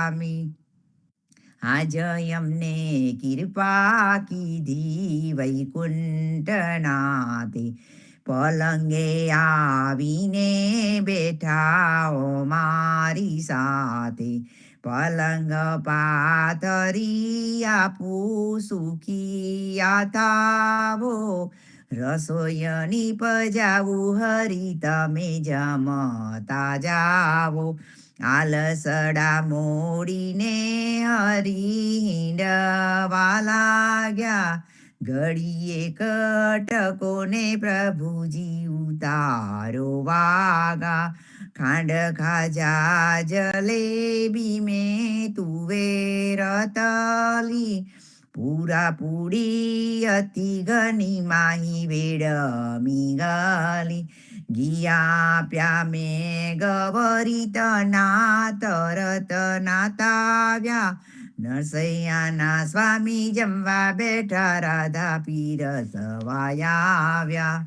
સ્વામી આજ અમને કૃપા કીધી વૈકુંઠનાથે પલંગે આવીને બેઠા ઓ મારી સાથે પલંગ પાથરી આપું સુખી થાવો રસોઈની પજાવું હરી તમે જમતા જાવો આલસડા મોડીને હરિંડવા લાગ્યા ઘડીએ કટકોને પ્રભુજી ઉતારો વાગા ખાંડ ખાજા જલેબી મેં તુવેર તલી પૂરા પૂડી અતિ ઘની માહી વેડમી ગલી ગિયા પ્યા મેં ગવરી તના તરત નાતાવ્યા નરસૈયાના સ્વામી જમવા બેઠા રાધા પીરસવાયા આવ્યા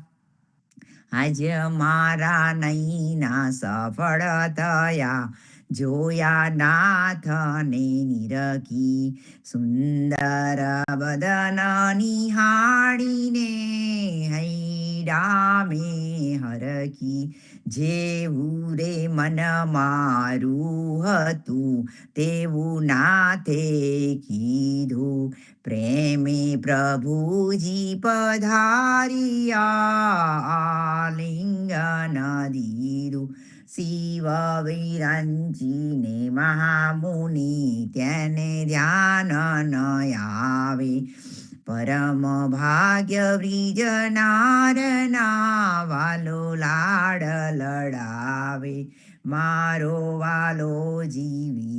આજ મારા નૈના સફળ થયા જોયા નાથને નિરખી સુંદર બદન નિહાળીને હૈડા મેં હરખી જેવું રે મન મારું હતું તેવું નાથે કીધું પ્રેમે પ્રભુજી પધારિયા લિંગન દીધું શિવ વિરંચીને મહામુનિ તેને ધ્યાન ન આવે પરમ ભાગ્ય બ્રિજ નારના વાલો લાડ લડાવે મારો વાલો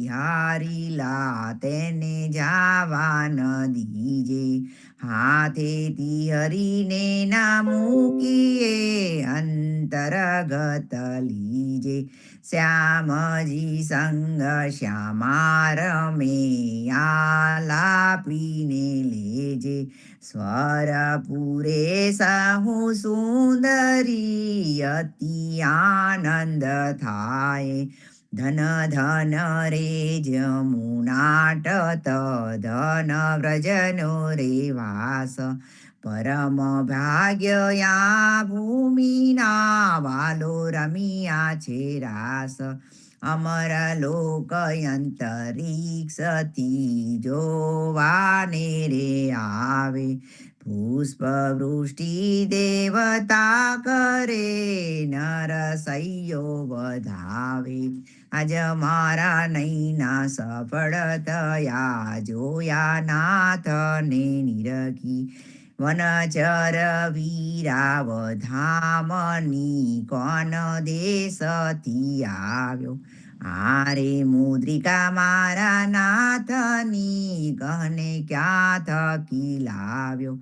વિહારીલા તેને જાવા ન દીજે હાથેથી હરીને ના મૂકીએ અંતરગત લીજે શ્યામજી સંગ શ્યામા રમે આલાપીને લેજે સ્વરપુરે સાહુ સુંદરી અતિ આનંદ થાય ધન ધન રે જમુનાટત ધન વ્રજનો રે વાસ પરમ ભાગ્યયા ભૂમિના વાલો રમિયા છે રાસ અમર લોક અંતરિક્ષથી જોવાને રે આવે પુષ્પ વૃષ્ટિ દેવતા કરે નરસૈયો વધાવે આજ મારા નૈના સફળ થયા જોયા નાથને નિરખી વનચર વીરાવધામની કોન દેશથી આવ્યો આરે મુદ્રિકા મારા નાથની કહને ક્યાં થકી લાવ્યો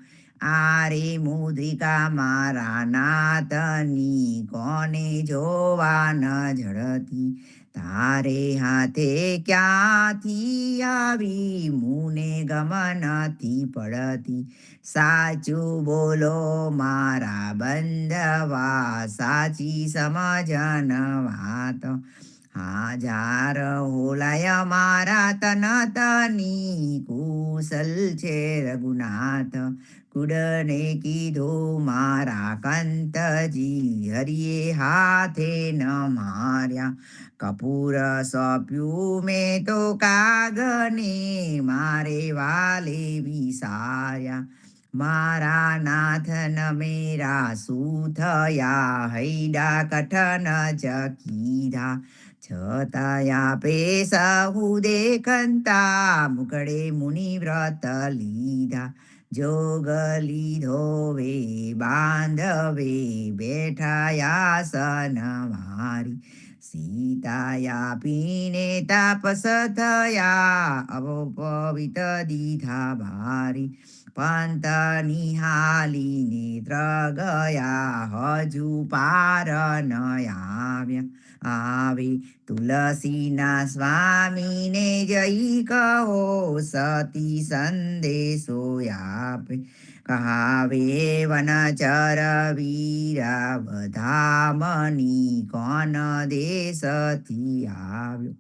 આરે મુદ્રિકા મારા નાથની કોને જોવા ન ઝડતી તારે હાથે ક્યાંથી આવી મુને ગમનથી પડતી સાચું બોલો મારા બંધવા સાચી સમજન વાત હાજાર હોલાય મારા તનતની કુશલ છે રઘુનાથ કુડને કીધો મારા કંતજી હરિએ હાથે ન માર્યા કપૂર સોંપ્યું મેં તો કાગને મારે વાલે વિસાર્યા મારા નાથન મેરા શું થયા હૈડા કઠન જ કીધા છતાયા પેસહુ દેખંતા મુકડે મુનિ વ્રત લીધા જોગ લીધો વે બાંધવે બેઠાયાસન મારી સીતાયા પીને તાપસ થયા અવપવિત દીધા ભારી પંત નિહાલીને ગયા હજુ પાર ન આવ્યા આવે તુલસીના સ્વામીને જઈ કહો સતી સંદેશો આપે કહાવે વનચર વીરા વધામની કોન દેશથી આવ્યો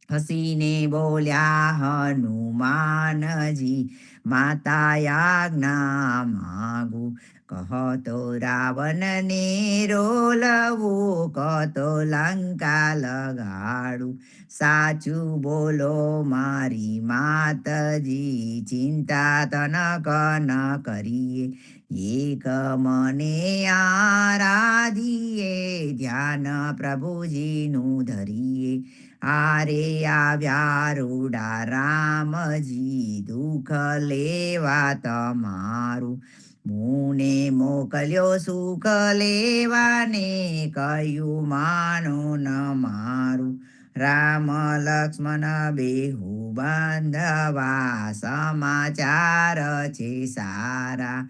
હસીને બોલ્યા હનુમાનજી, માતા યાજ્ઞા માગું. કહતો રાવણને રોલવું, કહતો લંકા લગાડું. સાચું બોલો મારી માતજી, ચિંતા તનક ન કરીએ. એક મને આરાધીએ, ધ્યાન પ્રભુજીનું ધરીએ. આરે આવ્યા રૂડા રામજી, દુઃખ લેવા તમારું. મુને મોકલ્યો સુખ લેવાને, કહ્યું માનો ન મારું. રામ લક્ષ્મણ બેહુ બાંધવા, સમાચાર છે સારા.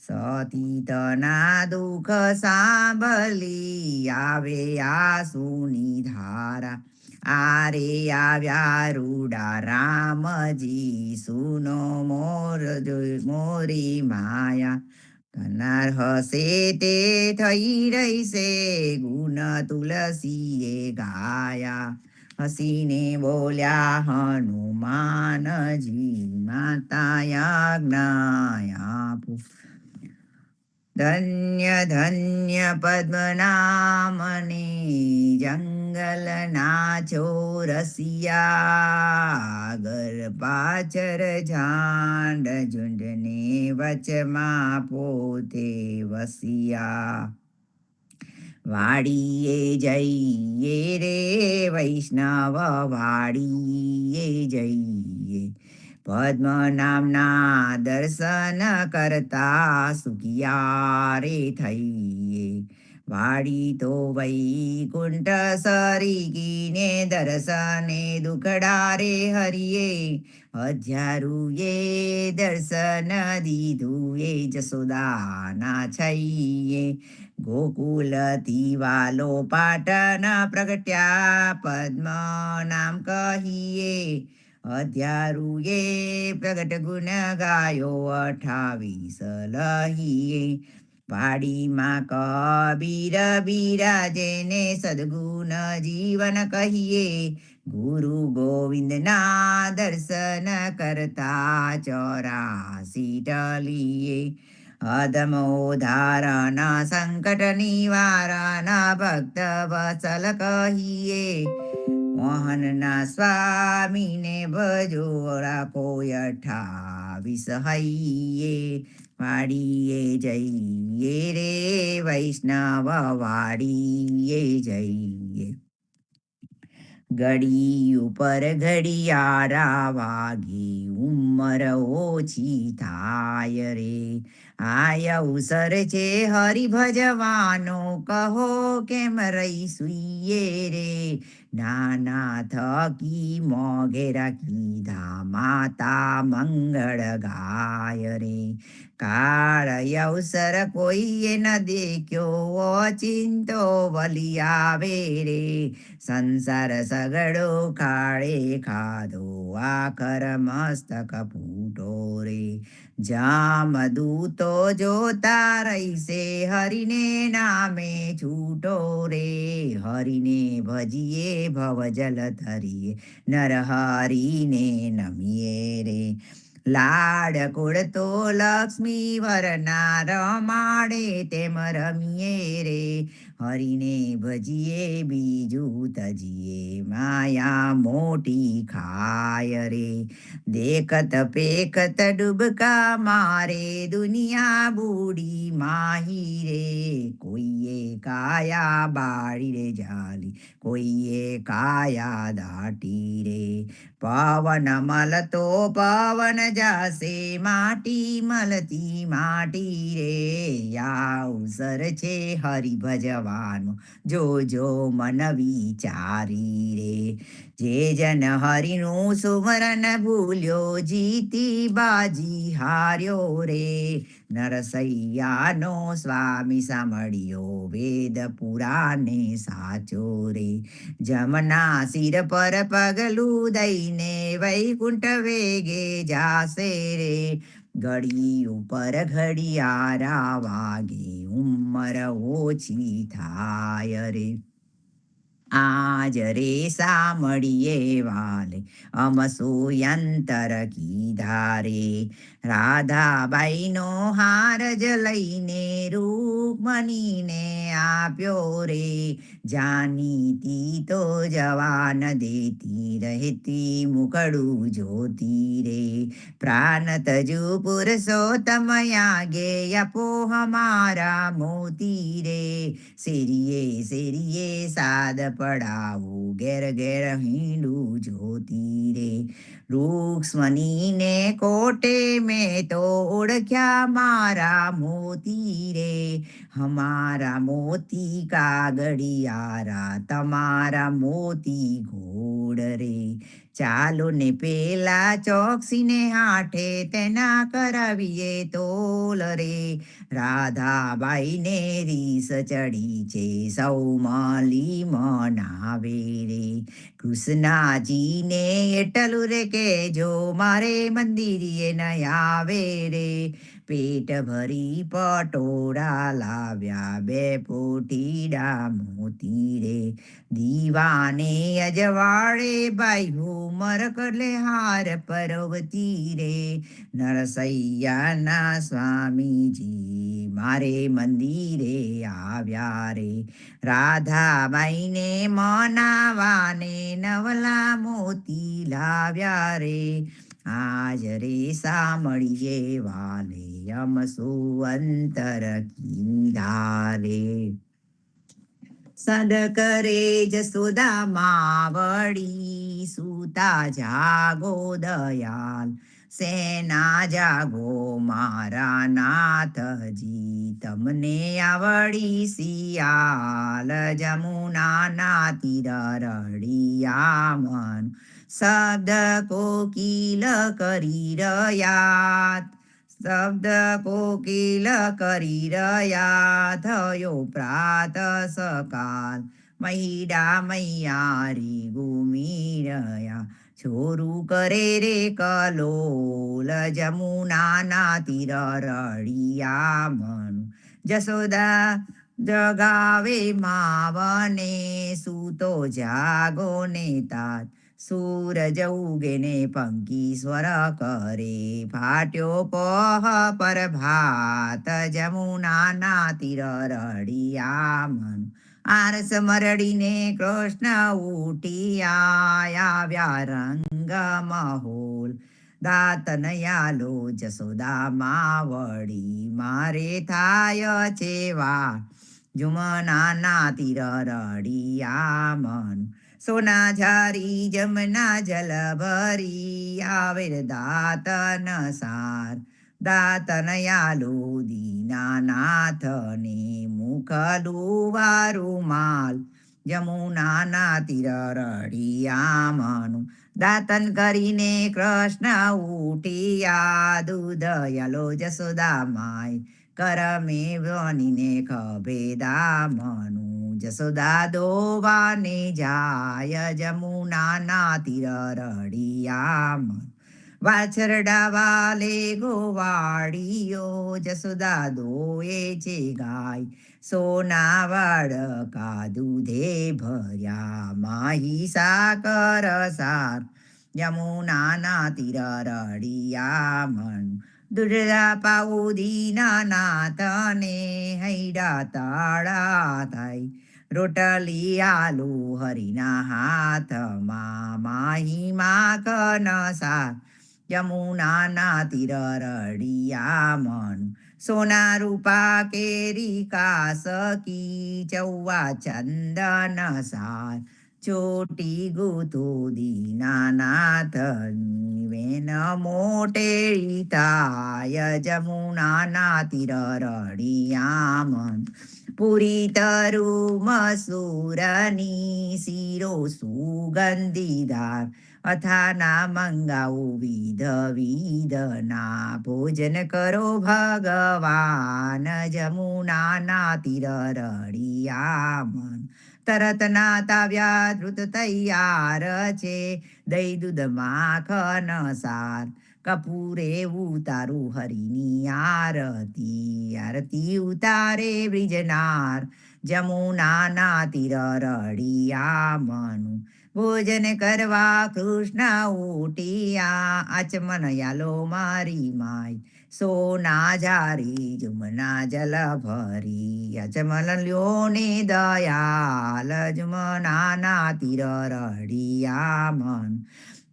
સતીતના દુઃખ સાંભળી, આવે આંસુની ધારા. આરે આવ્યા રૂડા રામજી, સુનો મોરી માયા. કરનાર હશે તે થઈ રહીશે, ગુણ તુલસીએ ગાયા. હસીને બોલ્યા હનુમાનજી, માતા યાજ્ઞા આપું. ધન્ય ધન્ય પદ્મનામને, જંગલના ચોરસિયા. આગળ પાછળ ઝાંડ ઝુંડને, વચમાં પોતે વસિયા. વાડીએ જઈએ રે વૈષ્ણવ, વાડીએ જઈએ. પદ્મનામના દર્શન કરતા, સુખિયા રે થઈએ. વાડી તો વૈકુંઠ સરીગીને, દર્શને દુખડા રે હરિએ. હજારુએ દર્શન દીધું, એ જસોદાના છઈએ. ગોકુલથી વાલો પાટણ પ્રગટ્યા, પદ્મ નામ કહીએ. હજારુએ પ્રગટ ગુણ ગાયો, 28 લહીએ. વાડીમાં કબીર બિરાજે ને, સદગુણ જીવન કહીએ. ગુરુ ગોવિંદના દર્શન કરતા, 84 ટલીએ. અધમો ધારણ સંકટ નિવારણ, ભક્ત વત્સલ કહીએ. મોહનના સ્વામીને ભજો, રાખો 28 હૈયે. વાડીએ જઈએ રે વૈષ્ણવ, વાડીએ જઈએ. ઘડી ઉપર ઘડિયાળા વાગી, ઉંમર ઓછી થાય રે. આય અવસર છે હરિ ભજવાનો, કહો કેમ રહી સુઈએ રે. નાના થકી મોઘેરા કીધા, માતા મંગળ ગાય રે. કાળ અવસર કોઈએ ન દેખ્યો, ચિંતો વલી આવે રે. સંસાર સગડો ખાડે ખાધો, આખર મસ્તક ફૂટો રે. જામદૂતો જોતા રહીશે, હરિને નામે છૂટો રે. હરિને ભજીએ ભવજલ તરીએ, નરહરિને નમીએ રે. લાડકોડ તો લક્ષ્મી વરના, રમાડે તેમ રમીએ રે. હરિને ભજીએ બીજું તજીએ, માયા મોટી ખાય રે. દેખત પેખત ડૂબકા મારે, દુનિયા બૂડી માહી રે. કોઈએ કાયા બાળી રે જાલી, કોઈએ કાયા દાટી રે. પવન મળતો પવન જાશે, માટી મળતી માટી રે. અવસર છે હરિ ભજવાનો, જોજો મન વિચારી રે. જે જન હરિનું સુમરન ભૂલ્યો, જીતી બાજી હાર્યો રે. નરસૈયાનો સ્વામી સાંભળ્યો, વેદ પુરાણે સાચો રે. જમના શિર પર પગલું દઈને, વૈકુંઠ વેગે જાશે રે. ઘડી ઉપર ઘડિયાળા વાગે, ઉંમર ઓછી થાય રે. આજ રે સામળીએ વાલે અમસોયંતર કીધા રે રાધાબાઈનો હાર જ લઈને રૂકમણીને આપ્યો રે જાનીતી તો જવાન દેતી રહેતી મુકડું જોતી રે પ્રાણ તજુ પુરુષોત્તમ યાગે અપો હમારા મોતી રે શેરીએ શેરીએ સાદ પડાવું ઘેર ઘેર હિંડું જોતી રે રૂક્ષ્મણીને કોટે મેં તો ઓળખ્યા મારા મોતી રે હમારા મોતી કાગડિયારા તમારા મોતી ઘોડ રે ચાલો ને પેલા ચોકસીને હાથે તેના કરાવીએ તોલ રે રાધાબાઈને રીસ ચડી છે સૌ માલી મનાવે રે કૃષ્ણાજીને એટલું રે કે જો મારે મંદિરે ન આવે રે પેટ ભરી પટોળા લાવ્યા બે પોટીડા મોતી રે દીવાને અજવાળે બાયું મરકલે હાર પર્વતી રે નરસૈયાના સ્વામીજી મારે મંદિરે આવ્યા રે રાધાબાઈને મનાવાને નવલા મોતી લાવ્યા રે આજ રે સામળીએ વાલે અમસુ અંતર કીધા રે સદ કરે જસોદા માવડી સુતા જાગો દયાલ સેના જાગો મારા નાથજી તમને આવડી સિયાલ જમુના તીર રડિયા મન શબ્દ કોકિલ કરી રહ્યા શબ્દ કોકિલ કરી રહ્યા થયો પ્રાત સકાલ મહિડા મૈયારી ગુમી રહ્યા છોરું કરે રે કલોલ જમુનાના તીર રડિયા મન જસોદા જગાવે માવને સૂતો જાગો ને તાત સૂરજ ઉગે ને પંકી સ્વર કરે ફાટ્યો પહ પર ભાત જમુનાના તીર રડિયા મન આરસ મરડીને કૃષ્ણ ઉઠી આવ્યા રંગ મહોલ દાતન યાલો જસોદા માવડી મારે થાય છે વા જુમનાના તીર રડિયા મન સોના ઝારી જમના જલ ભરી આવે દાતન સાર દાતન યાલો દીનાનાથને મુખલું વારું માલ જમુનાના તીર રડિયા મન દાતન કરીને કૃષ્ણ ઉઠિયા દૂધ યાલો જસોદા માય કરમે બનીને ખભે દામનું જસોદા દોવાને જાય જમુનાના તીર રડિયા મન વાછરડા વાલે ગોવાળીઓ જસોદા દોએ છે ગાય સોના વાળકા દૂધે ભર્યા માહી સાકર સાર યમુનાના તીર રડિયા મન દુર્રા પાઉ દીના નાથને હૈડા તાળા થાય રોટલી આલુ હરિના હાથમાં માહી માખન સાર યમુનાના તીર રડિયા મન સોના રૂપા કેરી કાસકી ચૌવા ચંદન સાર ચોટી ગુતો દીનાનાથની વેન મોટેરી થાય જમુનાના તીર રડિયા મન પૂરી તરુ મસૂરની શીરો સુગંધીદાર અથાના મંગાવું વિધ વિધના ભોજન કરો ભગવાન જમુનાના તીર રડિયા મન તરત નાતાવ્યા ધૃત તૈયાર છે દહીં દૂધ માખન સાર કપૂરે ઉતારું હરિની આરતી આરતી ઉતારે બ્રિજનાર જમુનાના તીર રળિયા મનું ભોજન કરવા કૃષ્ણ ઉઠિયા આચમન યાલો મારી માય સોના જારી જુમના જલ ભરી અચમલ લ્યો ને દયાલ જુમનાના તીર રળિયા મન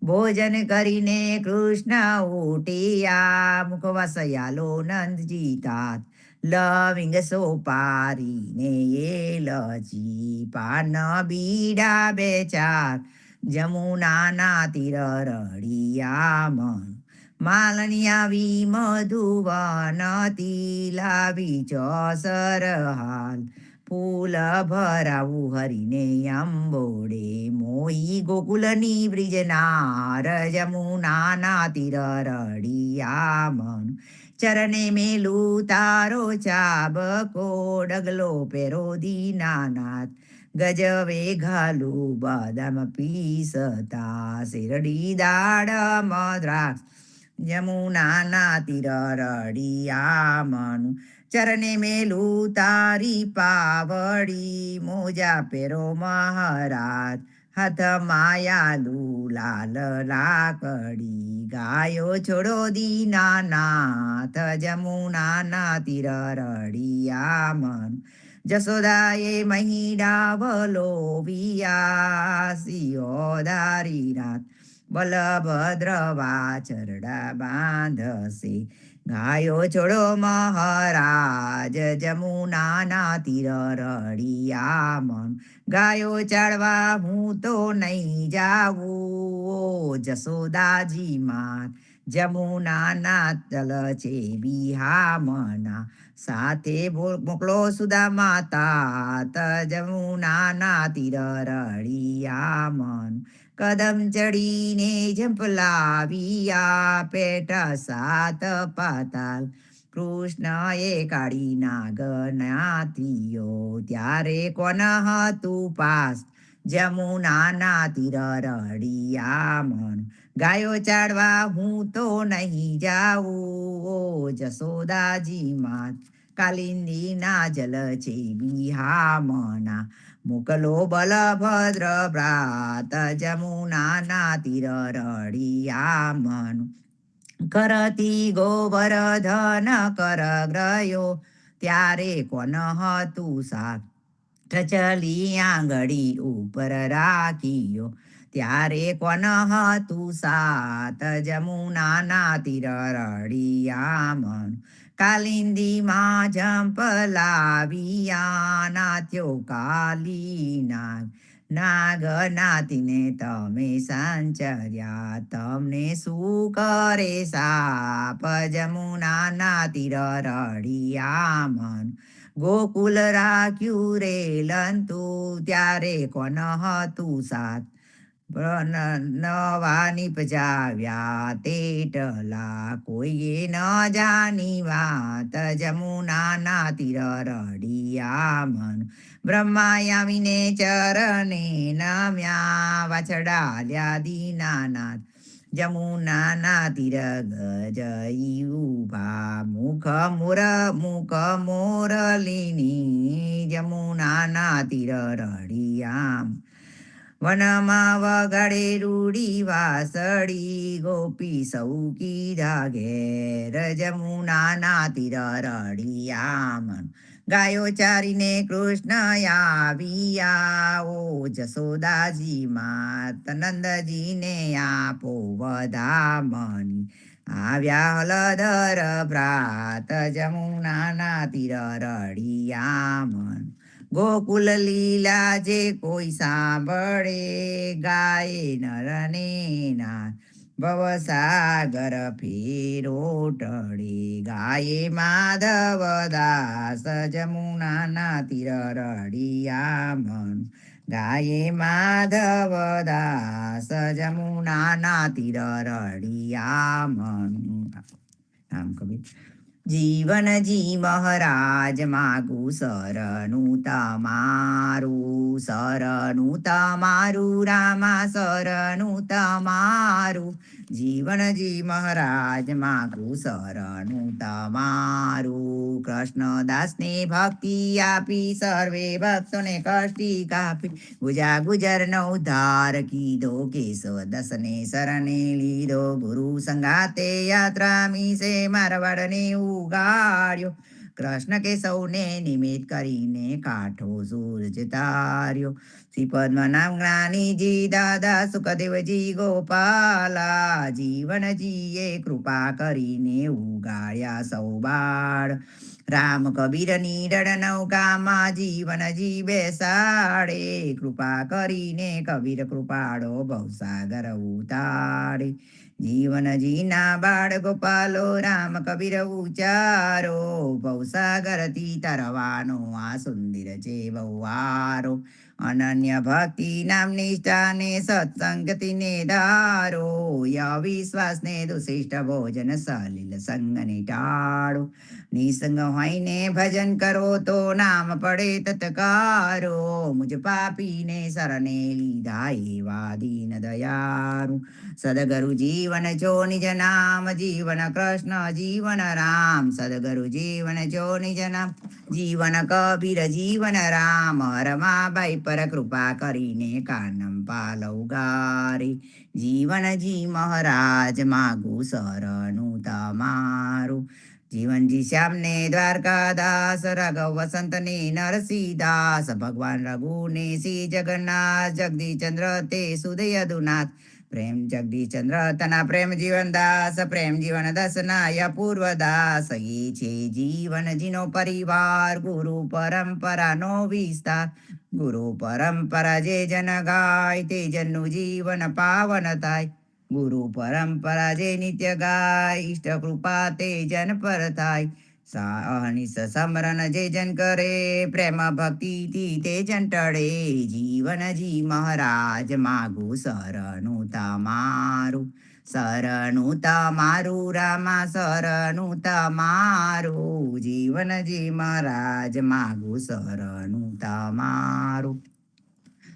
ભોજન કરીને કૃષ્ણ ઉઠિયા મુખવાસયાલો નંદજી તાત લવિંગ સોપારીને એ લજી પાન બીડા બે ચાર જમુનાના તીર રળિયા મન માલની આવી મધુવનતી લાવી ચોસર હાલ ફૂલ ભરાવું હરીને અંબોડે મોઈ ગોકુલની બ્રિજનાર જમુનાના તીર રળિયા મન ચરને મેલું તારો ચાબકો ડગલો પેરો દીનાનાથ ગજવે ઘાલું બદામ પીસતા શેરડી દાળ દ્રાક્ષ જમુનાના તીર રળિયા મન ચરને મેલું તારી પાવડી મોજા પેરો મહારાજ હાથ માયાલુ લાલ લાકડી ગાયો છોડો દીનાનાથ જમુનાના તીર રળિયા મન જસોદાએ મહિડાવલો વિયા સિયોધારી રાત બલભદ્ર વાછરડા બાંધશે ગાયો છોડો મહારાજ જમુનાના તીર રળિયા મન ગાયો ચાળવા હું તો નહીં જાવું જસોદાજી માત જમુનાના તલ છે બિહામના સાથે મોકલો સુદા માતા જમુનાના તીર રળિયા મન કદમ ચડીને ઝંપલાવ્યા પેટ સાત પાતાલ કૃષ્ણએ કાઢી નાગનાથીઓ ત્યારે કોન હતું પાસ જમુનાના તીર રળિયા મન ગાયો ચાડવા હું તો નહીં જાઉં જસોદાજી માત કાલિંદીના જલ છે બિહામના મોકલો બલભદ્ર ભ્રાત જમુનાના તીર રળિયા મન કરતી ગોવર્ધન કર ગ્રયો ત્યારે કોન હતું સાથ ચલી આંગળી ઉપર રાખીયો ત્યારે કોન હતું સાત જમુનાના તીર રળિયા મન કાલિંદીમાં ઝંપલાવ્યા નાથ્યો કાલીનાગ નાગનાથીને તમે સંચર્યા તમને શું કરે સાપ જમુનાના તીર રળિયા મન ગોકુલ રાખ્યું રે લંતુ ત્યારે કોન હતું સાથ નવા નિપજાવ્યા તેટલા કોઈએ ન જાની વાત જમુનાના તીર રળિયા મન બ્રહ્મા આવીને ચરણે નમ્યા વાછડાલ્યા દીનાનાથ જમુનાના તીર ગજઈ ઉભા મુખ મોરલીની જમુનાના તીર રળિયા વનમાં વગાડે રૂડી વાસળી ગોપી સૌ કીધા ઘેર જમુનાના તીર રળિયા મન ગાયો ચારીને કૃષ્ણ આવ્યા ઓ જસોદાજી માત નંદજીને આપો વધામણી આવ્યા હલધર ભ્રાત જમુનાના તીર રળિયા મન ગોકુલ લીલા જે કોઈ સાંભળે ગાય નરને નાથ ભવસાગર ફેરો ટળે ગાયે માધવ દાસ જમુનાના તીર રળિયા મન ગાયે માધવ દાસ જમુનાના તીર રળિયા મન આમ કવિ જીવનજી મહારાજ માગું શરણું તમારું રામા શરણું તમારું. જીવનજી મહારાજ માગું શરણું તમારું. કૃષ્ણદાસને ભક્તિ આપી સર્વે ભક્તોને કષ્ટી કાપી. ગુજરનો ઉદ્ધાર કીધો કેશવદાસને શરણે લીધો. ગુરુ સંગાતે યાત્રા મીસે મારવાડને ઉગાડ્યો. કૃષ્ણ કેશવને નિમિત્ત કરીને કાંઠો સૂરજ તાર્યો. શ્રી પદ્મનામ જ્ઞાનીજી દાદા સુખદેવજી ગોપાલા. જીવનજીએ કૃપા કરીને ઉગાડ્યા સૌ બાળ. રામ કબીરની રડ નૌકામાં જીવનજી બેસાડે. કૃપા કરીને કબીર કૃપાળો ભવસાગર ઉતારે. જીવનજીના બાળ ગોપાલો રામ કબીર ઉચારો. ભવસાગરથી તરવાનો આ સુંદર છે બહુવારો. અનન્ય ભક્તિ નામ નિષ્ઠાને સત્સંગતિને ધારો. અવિશ્વાસને દુશિષ્ટ ભોજન સલિલ સંગને ટાળો. નિસંગ હોઈને ભજન કરો તો નામ પડે તત્કારો. મુજ પાપીને શરણે લીધા એવા દીન દયાળુ. સદગુરુ જીવન જો નિજ નામ જીવન કૃષ્ણ જીવન રામ. સદગુરુ જીવન જો નિજ નામ જીવન કબીર જીવન રામ. રમાબાઈ પર કૃપા કરીને કાનમ પાલવ ગારી. જીવનજી મહારાજ માગું શરણું તમારું. જીવનજી શ્યામને દ્વારકાદાસ રાઘવ વસંતને નરસિંહદાસ. ભગવાન રઘુને શ્રી જગન્નાથ જગદીશચંદ્ર તે સુદયદુનાથ. પ્રેમ જગદીશચંદ્ર તના પ્રેમ જીવનદાસ. પ્રેમ જીવનદાસ નાય પૂર્વદાસ. એ છે જીવનજીનો પરિવાર ગુરુ પરંપરાનો વિસ્તાર. ગુરુ પરંપરા જે જન ગાય તે જનનું જીવન પાવન થાય. ગુરુ પરંપરા જે નિત્ય ગાય ઈષ્ટ કૃપા તે જન પર થાય. અનિસ સમરણ જે જન કરે પ્રેમ ભક્તિથી તે જન ટળે. જીવનજી મહારાજ માગું શરણું તમારું. શરણું તમારું રામા શરણું તમારું. જીવનજી મહારાજ માગું શરણું તમારું.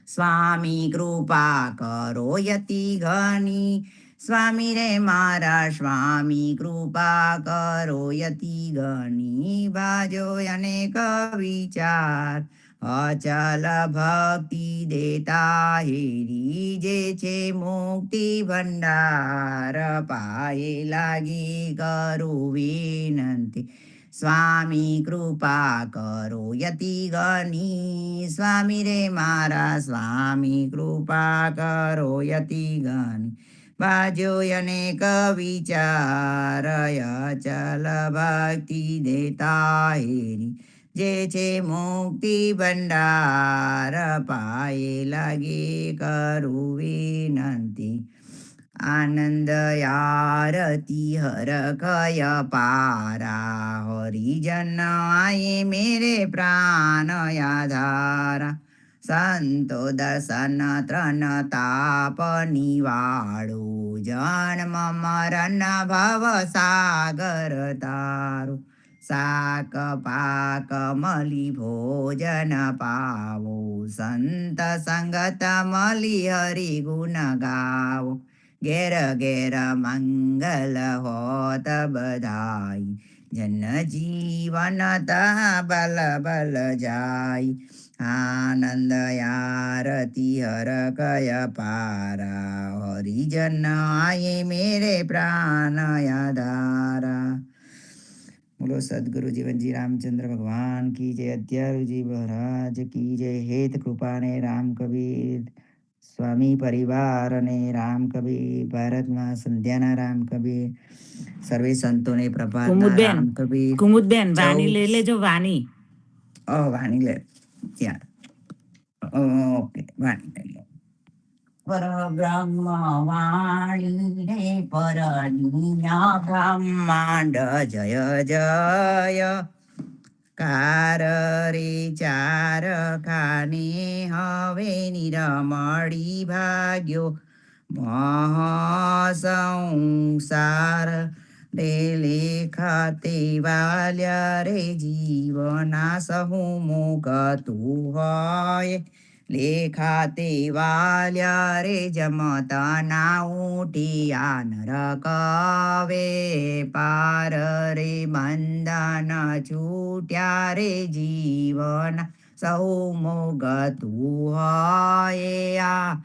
સ્વામી કૃપા કરો યતિ ઘની. સ્વામી રે મારા સ્વામી કૃપા કરો યતિ ઘની. ભાજો અનેક વિચાર અચલ ભક્તિ દેતા હેરી. જે છે મુક્તિ ભંડાર પાયે લાગી કરું વિનંતી. સ્વામી કૃપા કરો યતિ ઘની. સ્વામી રે મારા સ્વામી કૃપા કરો યતિ ઘની. બાજો અનેક વિચાર અચલ ભક્તિ દેતા હેરી. જે છે મુક્તિ ભંડાર પાયે લાગે કરું વિનંતી. આનંદ આરતી હર કય પારા. હરિજન આયે મેરે પ્રાણ આધારા. સંતો દર્શન ત્રણ તાપ નિવાળો. જન્મ મરણ ભવ સાગર તારો. શાક પાક મળી ભોજન પાવો. સંત સંગત મળી હરિ ગુણ ગાવો. ઘેર ઘેર મંગલ હોત બધાઈ. જન જીવન તા બલ બલ જાય. આનંદ આરતી હર કય પારા. હરિજન આયે મેરે પ્રાણ આધારા. બોલો સદગુરુ જીવનજી રામચંદ્ર ભગવાન કી જય. અદ્યારુજી મહારાજ કી જય. હેત કૃપાને રામ કબીર સ્વામી પરિવાર અને રામ કબીર. ભારતમાં સંધ્યાના રામ કબીર. સર્વે સંતોને પ્રભાતના રામ કબીર. કુમુદબેન વાણી લઈ લેજો. વાણી વાણી લે ત્યાં. ઓકે વાણી લઈ લો. પરબ્રહ્મ વાણી રે પરનિયા બ્રહ્માંડ જય જય. કાર રે ચાર ખાને હવે નિરમળી ભાગ્યો. મહાસંસાર રે લેખાતે વાલ્યા રે જીવના સહુ મુગતું હોય લેખાતે વાલ્યા રે જમતા ના ઉઠિયા નરકવે પાર રે બંધન છૂટ્યા રે જીવન સૌ મોગતું હોય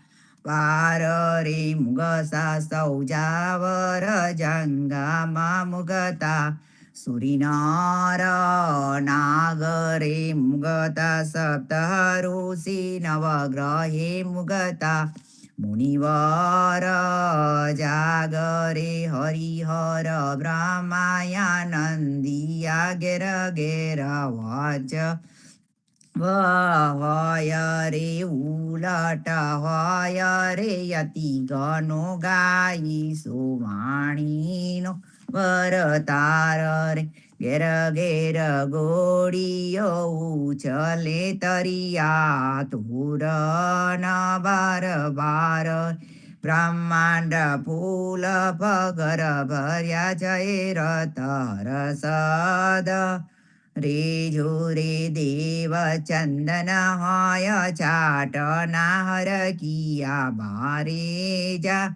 વાર રે મુગસા સૌ જાવર જંગામાં મુગતા સુરીનાર નાગરે મુગતા સપ્ત ઋષિ નવગ્રહે મુગતા મુનિવાર જાગરે હરિહર બ્રહ્માયાનંદિયા ઘેર ઘેર વાચ હોય રે ઉલટ હોય રે યતિ ગનો ગાઈ સુવાણીનો વરતાર રે ઘેર ઘેર ગોળીઓ ઉછલે તરિયા તુર ન બાર બાર બ્રહ્માંડ ફૂલ પગર ભર્યા જય રત રસદ રે જો રે દેવ ચંદન હોય ચાટ ના હર કિયા બારે જા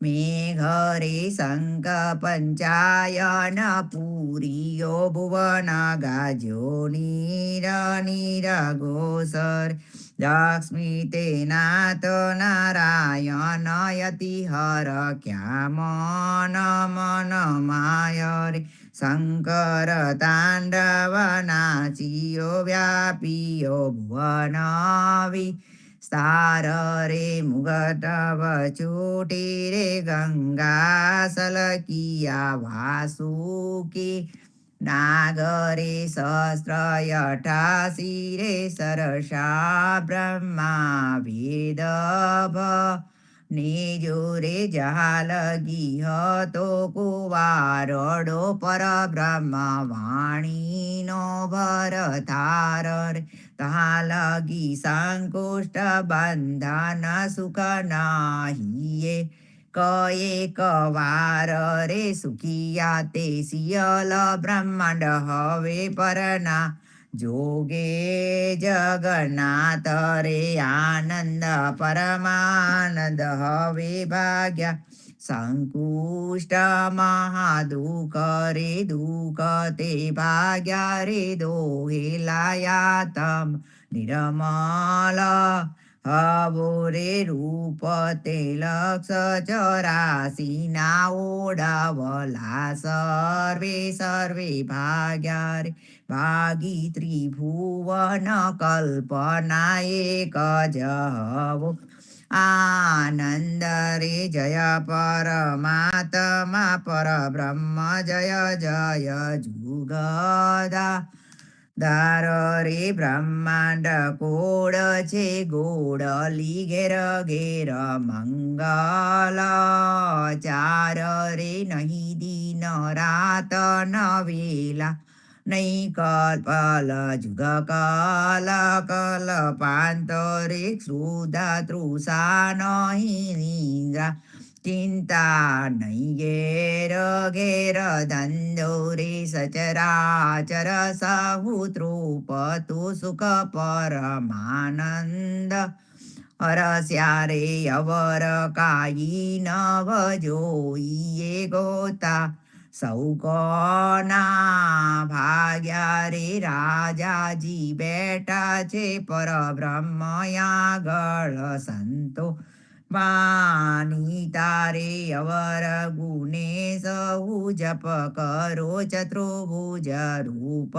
મેઘરે શંક પંચાયન પુરીયો ભુવન ગાજો નીર નીર ગોસર લક્ષ્મી તે નાથ નારાયણ યતિ હર ક્યા મન મન માય રે શંકર તાંડવ નાચિયો વ્યાપીયો ભુવન સાર રે મુગટ વચૂટી રે ગંગા સલકિયા વાસુકી નાગરે સહસ્ત્ર 88 રે સરસા બ્રહ્મા વેદભ નિજો રે જહાલગી હતો કુવારડો પરબ્રહ્મ વાણીનો ભરતાર રે તાલગી સંકુષ્ટ બંધન સુખ નાહીએ એક વાર રે સુખિયા તે સિયલ બ્રહ્માંડ હવે પરના જોગે જગન્નાથ રે આનંદ પરમાનંદ હવે ભાગ્યા સંકુષ્ટ મહાદુઃખ રે દુઃખ તે ભાગ્યા રે દોહેલાયા તમ નિરમલ હવો રે રૂપ તે લક્ષ 84 ના ઓડાવલા સર્વે સર્વે ભાગ્યા રે ભાગી ત્રિભુવન કલ્પના એક જ હવો આનંદ રે જય પરમાત્મા પરબ્રહ્મ જય જય જુગદા દાર રે બ્રહ્માંડ કોડ છે ગોડલી ઘેર ઘેર મંગલ ચાર રે નહીં દિન રાત નવેલા નહીં કલ્પલ જુગ કલ કલ પાંતરે સુધા તૃષા નહીં નિંદ્રા ચિંતા નહીં ઘેર ઘેર ધંધો રે સચરાચર સહુતૃપતુ સુખ પરમાનંદ હરસ્યા રે અવર કાઈ નવ જોઈએ ગોતા સૌ કોના ભાગ્યા રે રાજાજી બેઠા છે પરબ્રહ્મ આગળ સંતો વાણી તારે અવર ગુને સહુ જપ કરો ચતુર્ભુજ રૂપ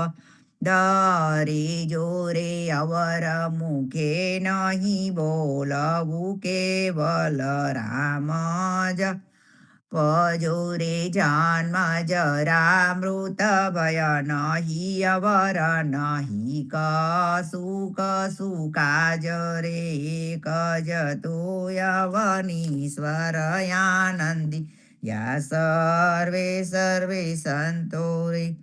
દરે જોરે અવર મુખે નહીં બોલવું કેવલ રામ જ પજોરે જન્મ જરા મૃત ભય નહીં અવર નહીં કસુ કાજ રે એક જ તો યવનીશ્વર આનંદી યા સર્વે સર્વે સંતો રે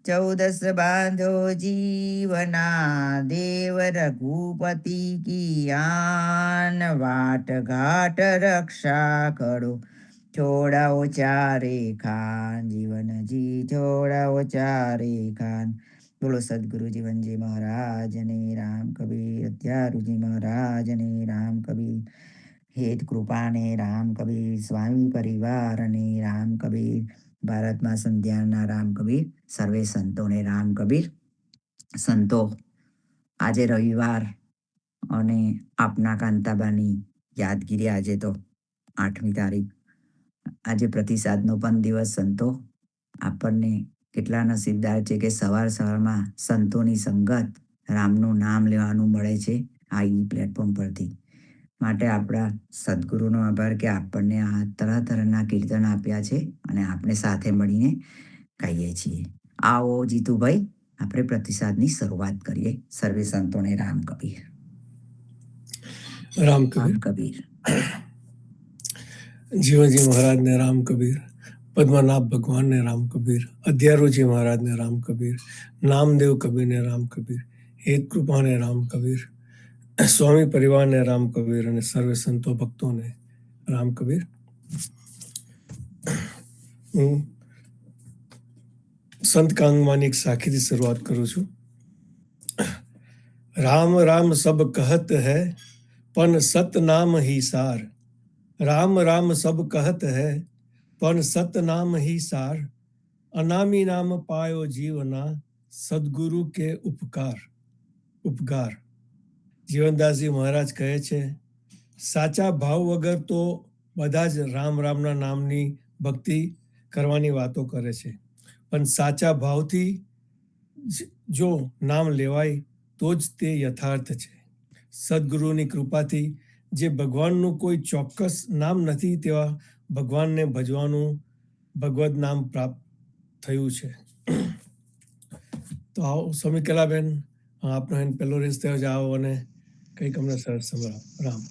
14 બાંધો જીવના દેવ રઘુપતિ કી આન વાટ ઘાટ રક્ષા કરો છોડાવો ચારે ખાન, જીવનજી છોડાવો ચારે ખાન. બોલો સદગુરુ જીવનજી મહારાજને રામ કબીર, અત્યારુજી મહારાજને રામ કબીર, હેત કૃપાને રામ કબીર, સ્વામી પરિવારને રામ કબીર, ભારતમાં સંધ્યાના રામ કબીર, સર્વે સંતોને રામ કબીર. સંતો, આજે રવિવાર અને આપના કાંતાબાની યાદગીરી, આજે તો 8મી તારીખ, આજે પ્રતિસાદનો પણ દિવસ. સંતો, આપણને કેટલા નસીબદાર છે કે સવાર સવારમાં સંતોની સંગત, રામનું નામ લેવાનું મળે છે આ પ્લેટફોર્મ પરથી. માટે આપણા સદગુરુનો આભાર કે આપણને આ તરહના કીર્તન આપ્યા છે અને આપણે સાથે મળીને ગાઈએ છીએ. આવો જીતુભાઈ, આપણે પ્રતિસાદની શરૂઆત કરીએ. સર્વે સંતોને રામ કબીર. રામ કબીર. જીવનજી મહારાજને રામ કબીર, પદ્મનાભ ભગવાનને રામ કબીર, અધ્યારુજી મહારાજને રામ કબીર, નામદેવ કબીરને રામ કબીર, હેત કૃપાને રામ કબીર, સ્વામી પરિવારને રામ કબીર અને સર્વે સંતો ભક્તોને રામ કબીર. હું સંત કાંગમાની એક સાખીથી શરૂઆત કરું છું. રામ રામ સબ કહત હૈ, પન સત નામ હી સાર. રામ રામ સબ કહત હૈ, પન સત નામ હી સાર. અનામી નામ પાયો જીવના, સદગુરુ કે ઉપકાર. જીવનદાસજી મહારાજ કહે છે, સાચા ભાવ વગર તો બધા જ રામના નામની ભક્તિ કરવાની વાતો કરે છે, પણ સાચા ભાવથી જો નામ લેવાય તો જ તે યથાર્થ છે. સદગુરુની કૃપાથી જે ભગવાનનું કોઈ ચોક્કસ નામ નથી, તેવા ભગવાનને ભજવાનું ભગવદ નામ પ્રાપ્ત થયું છે. તો આવો સમીકલાબેન, આપનો એને પહેલો રેસ થયો છે, આવો અને કંઈક અમને સરસ સંભળાવો. રામ.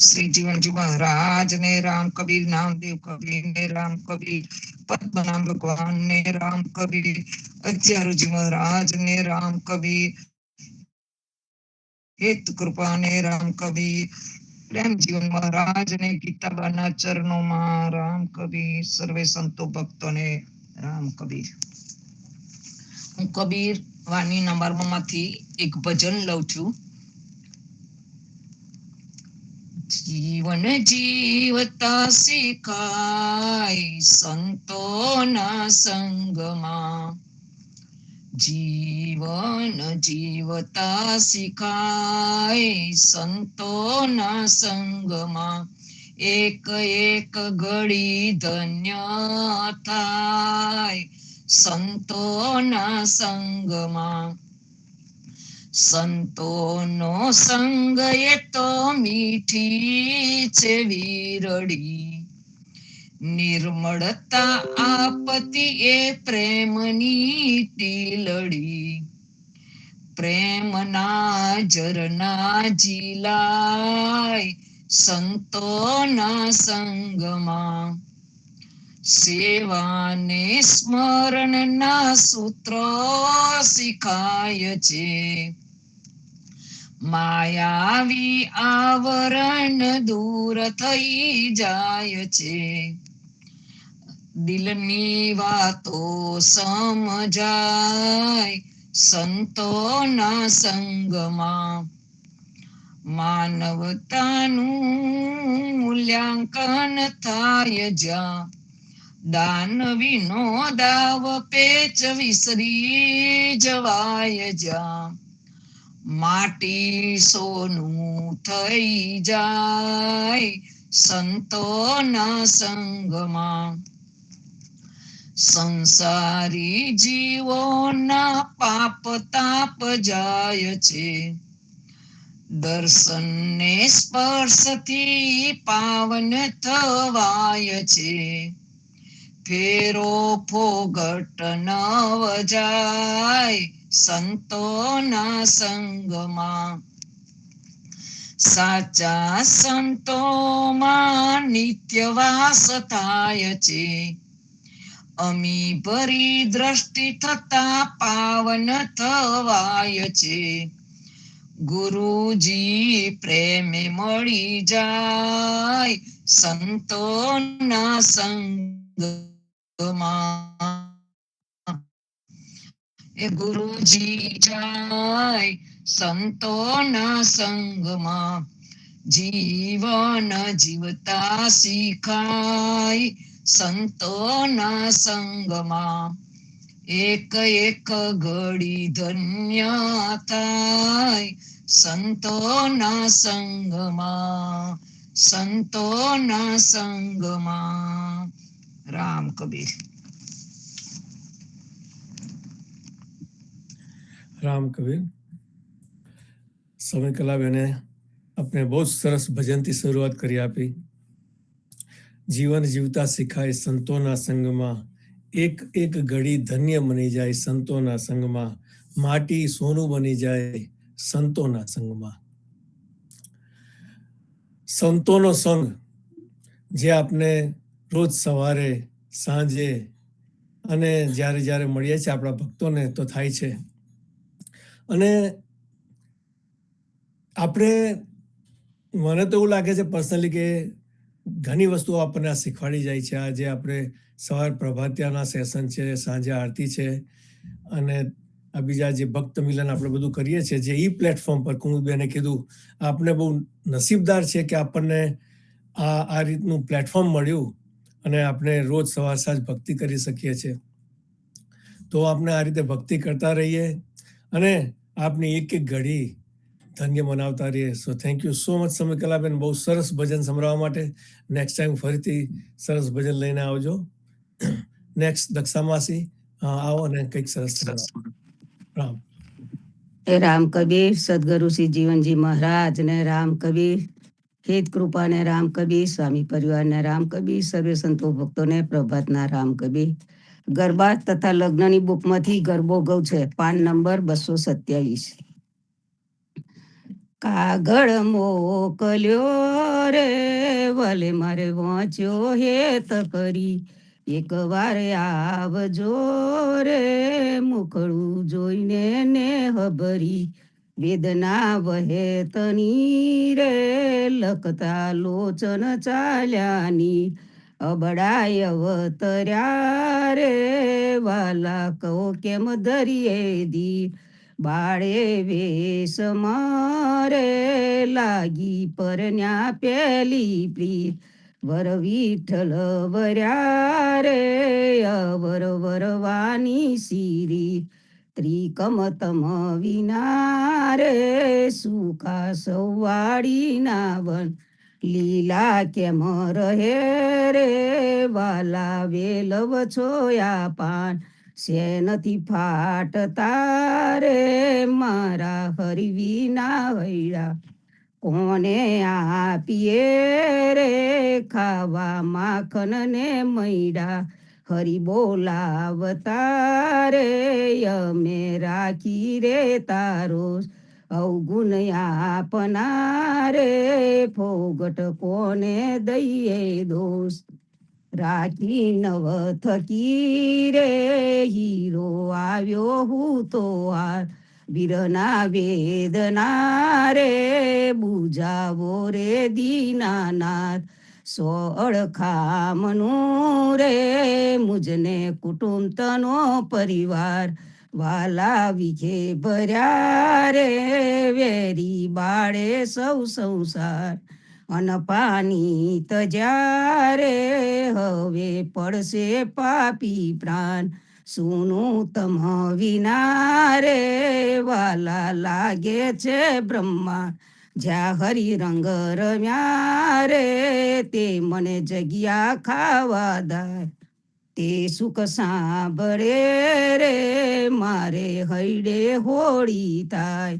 શ્રી જીવનજી મહારાજ ને રામ કબીર, નામદેવ કબીર ને રામ કબીર, પદ્મનાભ ભગવાન ને રામ કબીર, અત્યારુજી મહારાજ ને રામ કબીર, હેત કૃપા ને રામ કબીર, પ્રેમ જીવન મહારાજ ને ગીતાબાના ચરણોમાં રામ કબીર, સર્વે સંતો ભક્તોને રામ કબીર. હું કબીર વાણી નંબર માંથી એક ભજન લઉં છું. જીવન જીવતા શીખાય સંતોના સંગમાં, જીવન જીવતા શીખાય સંતોના સંગમાં, એક એક ઘડી ધન્ય થાય સંતોના સંગમાં. સંતોનો સંગ એ તો મીઠી છે વીરડી, નિર્મળતા આપતી એ પ્રેમની ટીલડી. પ્રેમના ઝરણા ઝીલાય સંતોના સંગમાં, સેવાને સ્મરણના સૂત્રો શીખાય છે, માયાવી આવરણ દૂર થઈ જાય છે. દિલની વાતો સમજાય સંતોના સંગમાં, માનવતાનું મૂલ્યાંકન થાય જ્યાં, દાનવીનો દાવ પેચ વિસરી જવાય જ્યાં, માટી સોનું થઈ જાય સંતોના સંગમાં. સંસારી જીવોના પાપ તાપ જાય છે, દર્શનને સ્પર્શથી પાવન થવાય છે. ફેરો ફોગટ નવ જાય સંતોના સંગમાં, સાચા સંતોમાં નિત્યવાસ થાય છે, અમી ભરી દ્રષ્ટિ થતા પાવન થવાય છે. ગુરુજી પ્રેમે મળી જાય સંતોના સંગમાં એ ગુરુજી જાય સંતોના સંગમાં જીવન જીવતા શીખાય સંતોના સંગમાં એક એક ઘડી ધન્ય થાય સંતોના સંગમાં સંતોના સંગમાં. રામ કબીર. राम कबीर समय कला बेने अपने बहुत सरस भजन थी शुरुआत करी आपी. जीवन जीवता सिखाए संतोना संगमा एक एक घड़ी धन्य बनी जाए संतोना संगमा माटी सोनू बनी जाए संतोना संगमा. संतोनो संग जे आपने रोज सवारे सांजे અને જ્યારે જ્યારે મળીએ છીએ આપણા ભક્તોને તો થાય છે. અને આપણે મને તો એવું લાગે છે પર્સનલી કે ઘણી વસ્તુઓ આપણને આ શીખવાડી જાય છે. આજે આપણે સવાર પ્રભાતિયાના સેશન છે, સાંજે આરતી છે અને આ બીજા જે ભક્ત મિલન આપણે બધું કરીએ છીએ જે પ્લેટફોર્મ પર કુમુદબેને કીધું આપણે બહુ નસીબદાર છે કે આપણને આ રીતનું પ્લેટફોર્મ મળ્યું અને આપણે રોજ સવાર સાંજ ભક્તિ કરી શકીએ છીએ. તો આપણે આ રીતે ભક્તિ કરતા રહીએ અને આપની એક એક ઘડી ધન્ય બનાવતા રહીએ. So thank you so much સમયકલાબેન, બહુ સરસ ભજન સંભળાવવા માટે. નેક્સ્ટ ટાઈમ ફરીથી સરસ ભજન લઈને આવજો. નેક્સ્ટ દક્ષામાસી આવો અને કંઈક સરસ રામ. રામ કબીર સદગુરુ શ્રી જીવનજી મહારાજ ને રામ કબીર હિત કૃપા ને રામ કબીર સ્વામી પરિવાર ને રામ કબીર સર્વે સંતો ભક્તો ને પ્રભાતના રામ કબીર. ગરબા તથા લગ્નની બુકમાંથી ગરબો ગૌ છે, પાન નંબર 227. કાગળ મોકલ્યો રે વલે મારે વાંચ્યો હેત કરી, એક વાર આવજો રે મુખડું જોઈને ને હબરી, વેદના વહે તની રે લખતા લોચન ચાલ્યાની, અબડાય અવતર્યા રે વાલા કહો કેમ ધરીએ દી, બાળે વેશ મારે લાગી પરન્યા પેલી પ્રીત, વર વિઠ્ઠલ વર્યા રે અવર વરવાની સિરી, ત્રિકમતમ વિના રે સુખા સૌવાડી નાવન, લીલા કેમ રહે રે વાલા વેલવ છોયા પાન, શેનથી ફાટતા રે મારા હરવી ના હૈડા, કોને આપીએ રે ખાવા માખન ને મૈડા, હરી બોલાવતા રે અમે રાખી રે તારો, અવગુણ આપના રે ફોગટ કોને દઈએ દોષ, રાખી નવ થકી રે હીરો આવ્યો હું તો હાર, વીરના વેદના રે બુજાવો રે દીનાનાથ, સોળ ખામનું રે મુજને કુટુંબ તનો પરિવાર, વાલા વિખે ભર્યા રે વેરી બાળે સૌ સંસાર, અનપાની તજારે હવે પડશે પાપી પ્રાણ, સુનું તમ વિના રે વાલા લાગે છે બ્રહ્મા, જ્યાં હરિ રંગ રમ્યા રે તે મને જગ્યા ખાવા દાય, તે સુખ સાંભળે રે મારે હૈડે હોળી થાય,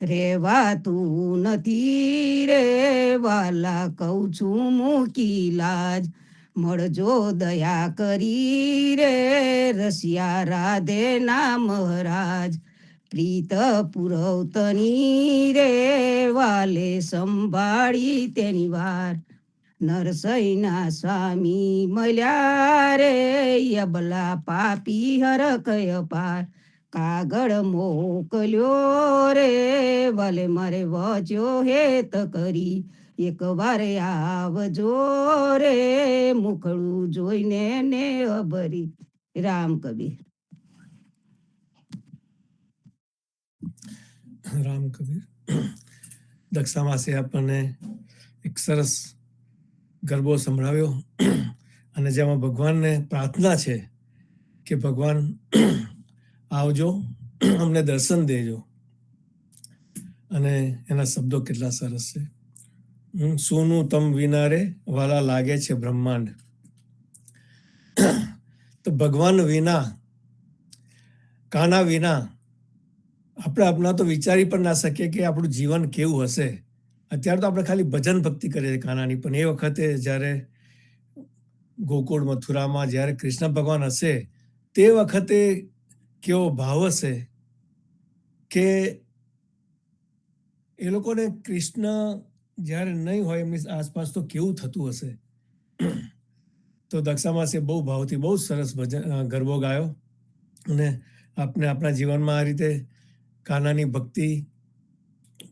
રેવાતું નથી રે વાલા કહું છું મૂકી લાજ, મળજો દયા કરી રે રસિયા રાધે ના મહારાજ, પ્રીત પુરવતની રે વાલે સંભાળી તેની વાર, નરસૈના સ્વામી મળ્યા રે યબલા પાપી હરકય પાર, કાગળ મોકલ્યો રે વાલે મારે વચ્યો હેત કરી, એક વારે આવજો રે મુખડું જોઈને ને અભરી. રામ કબીર. રામ કબીર. દક્ષામાસી આપણને એક સરસ ગરબો સંભળાવ્યો અને જેમાં ભગવાનને પ્રાર્થના છે કે ભગવાન આવજો, અમને દર્શન દેજો. અને એના શબ્દો કેટલા સરસ છે. સોનું તમ વિના રે વાલા લાગે છે બ્રહ્માંડ. તો ભગવાન વિના, કાના વિના આપણે આપણા તો વિચારી પણ ના શકીએ કે આપણું જીવન કેવું હશે. અત્યારે તો આપણે ખાલી ભજન ભક્તિ કરીએ કાનાની, પણ એ વખતે જ્યારે ગોકુળ મથુરામાં જ્યારે કૃષ્ણ ભગવાન હશે તે વખતે કેવો ભાવ હશે કે એ લોકોને કૃષ્ણ જ્યારે નહીં હોય એમની આસપાસ તો કેવું થતું હશે. તો દક્ષામાસીએ બહુ ભાવથી બહુ સરસ ભજન ગરબો ગાયો અને આપણે આપણા જીવનમાં આ રીતે કાનાની ભક્તિ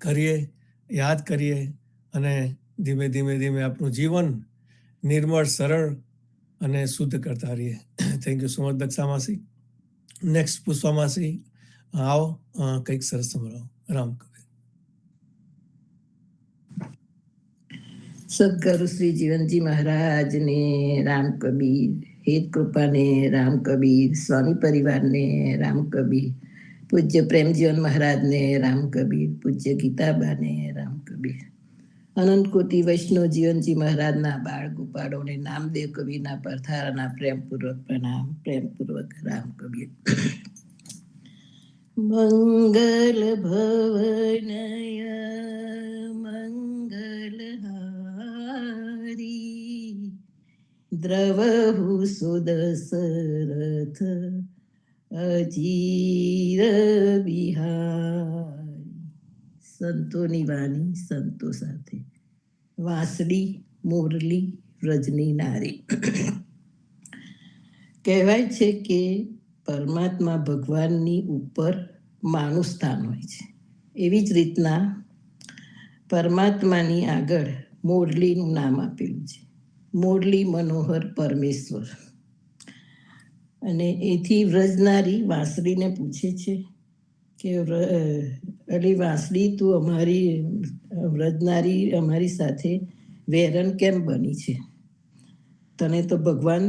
કરીએ, યાદ કરીએ અને ધીમે ધીમે ધીમે આપણું જીવન નિર્મળ, સરળ અને શુદ્ધ કરતા રહીએ. થેન્ક યુ સો મચ દક્ષામાસી. નેક્સ્ટ પુષ્પામાસી, આવો કંઈક સરસ સંભળાવો. રામ કબીર. સદગુરુ શ્રી જીવનજી મહારાજને રામ કબીર, હેત કૃપાને રામ કબીર, સ્વામી પરિવારને રામ કબીર, પૂજ્ય પ્રેમજીવન મહારાજને રામ કબીર, પૂજ્ય ગીતાબાને રામ કબીર, અનંત કોટી વૈષ્ણવ જીવનજી મહારાજના બાળ ગોપાળોને નામદેવ કબીરના પરથારાના પ્રેમપૂર્વક પ્રણામ, પ્રેમપૂર્વક રામ કબીર. મંગલ ભવનય મંગલહારી, દ્રવહુ સુદશરથ અજીર બિહારી. સંતોની વાણી સંતો સાથે, વાંસળી મોરલી વ્રજની નારી. કહેવાય છે કે પરમાત્મા ભગવાનની ઉપર માનું સ્થાન હોય છે. એવી જ રીતના પરમાત્માની આગળ મોરલીનું નામ આપેલું છે, મોરલી મનોહર પરમેશ્વર. અને એથી વ્રજનારી વાંસળીને પૂછે છે કે અલી વાંસળી, તું અમારી વ્રજનારી અમારી સાથે વેરન કેમ બની છે? તને તો ભગવાન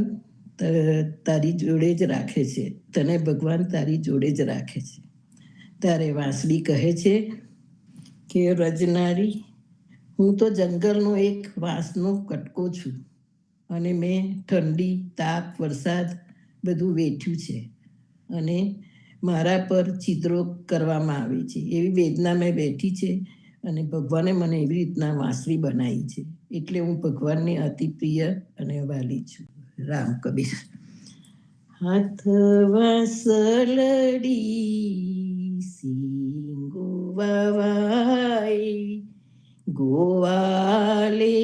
તારી જોડે જ રાખે છે, તને ભગવાન તારી જોડે જ રાખે છે. ત્યારે વાંસળી કહે છે કે વ્રજનારી, હું તો જંગલનો એક વાંસનો કટકો છું અને મેં ઠંડી, તાપ, વરસાદ બધું વેઠ્યું છે અને મારા પર છિદ્રો કરવામાં આવે છે. એવી વેદના મેં બેઠી છે અને ભગવાને મને એવી રીતના વાંસળી બનાવી છે, એટલે હું ભગવાનને અતિ પ્રિય અને વાલી છું. રામ કબીર. હાથ વાંસળડી સિંગો વાવાય, ગોવાલે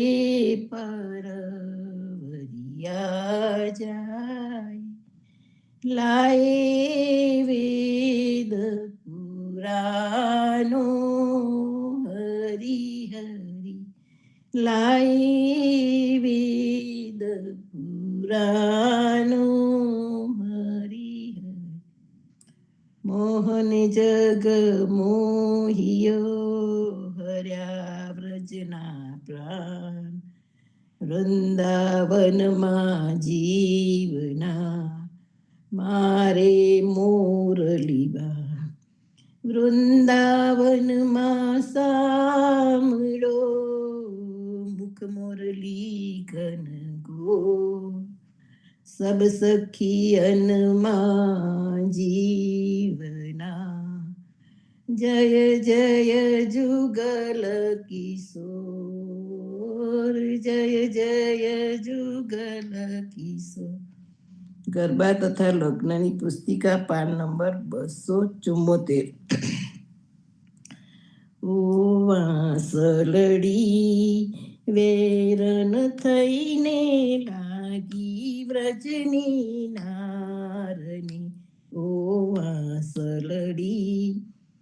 પરવરિયા જાય, લાય વેદ પુરાનો હરી હરી, લાય વેદ પુરાનો હરી હરી. મોહન જગ મોહિયો હર્યા વ્રજના પ્રાણ, વૃંદાવનમાં જીવના મારે મોરલીબા. વૃંદાવનમાં સાંભળો મુખ મુરલી ઘન ગો, સબ સખિયનમાં જીવના જય જય જુગલ કિશોર, જય જય જુગલ કિશોર. ગરબા તથા લગ્નની પુસ્તિકા પાન નંબર 274. ઓ વાંસળડી વેરન થઈને લાગી વ્રજની નારની, ઓ વાંસળડી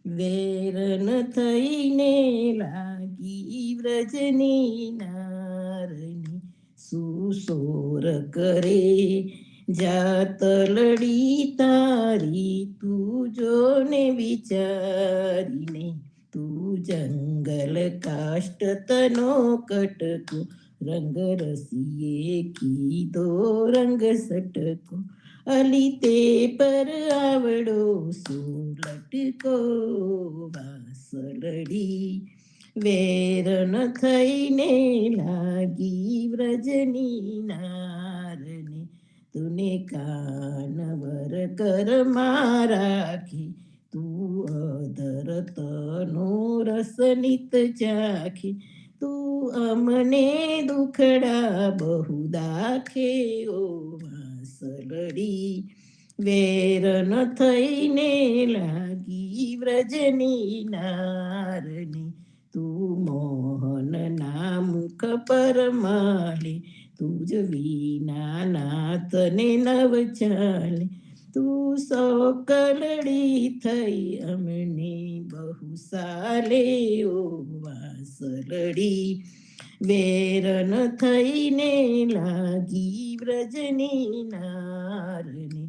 વેરન થઈને લાગી વ્રજની નારની સુસોર કરે જાત લડી તારી તું જોને વિચારીને તું જંગલ કાષ્ટ તનો કટકો રંગ રસીએ કીધો રંગ સટકો અલી તે પર આવડો સુલટકો વાસલડી વેરણ થઈને લાગી વ્રજની નારને તુને કાનવર કરમાં રાખી તું અધર તનો રસ નિત ચાખી તું અમને દુખડા બહુ દાખે ઓ વાસલડી વેરણ થઈને લાગી વ્રજની નારની તું મોહનના મુખ પર માલે તુજ વિના નાથને નવ ચાલે તું સોકલડી થઈ અમને બહુ સાલે ઓ વાસલડી વેરણ થઈને લાગી વ્રજની નારને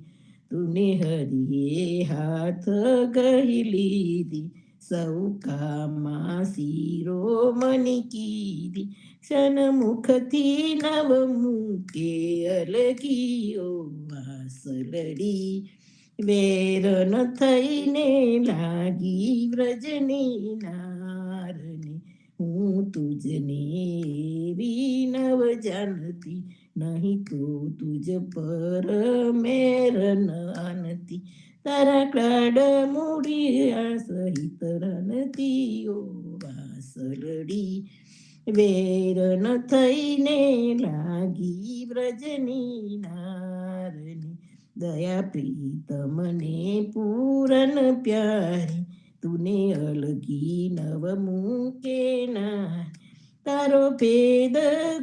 તુને હરિએ હાથ ગઈ લીધી સૌ કામા શિરોમણી કીધી ક્ષણ મુખથી નવ મૂકે અલગી ઓ વાસલડી વેરણ થઈને લાગી વ્રજની નારને હું તુજને એવી નવ જાણતી નહીં તો તુજ પર મેરન આનતી તારા ક્લાડ મૂળિયા સહિત રનતી ઓ વાસલડી વેરણ થઈને લાગી વ્રજની નારની દયા પ્રીતમને પૂરન પ્યારી તુને અલગી નવ મૂકે ના તારો ભેદ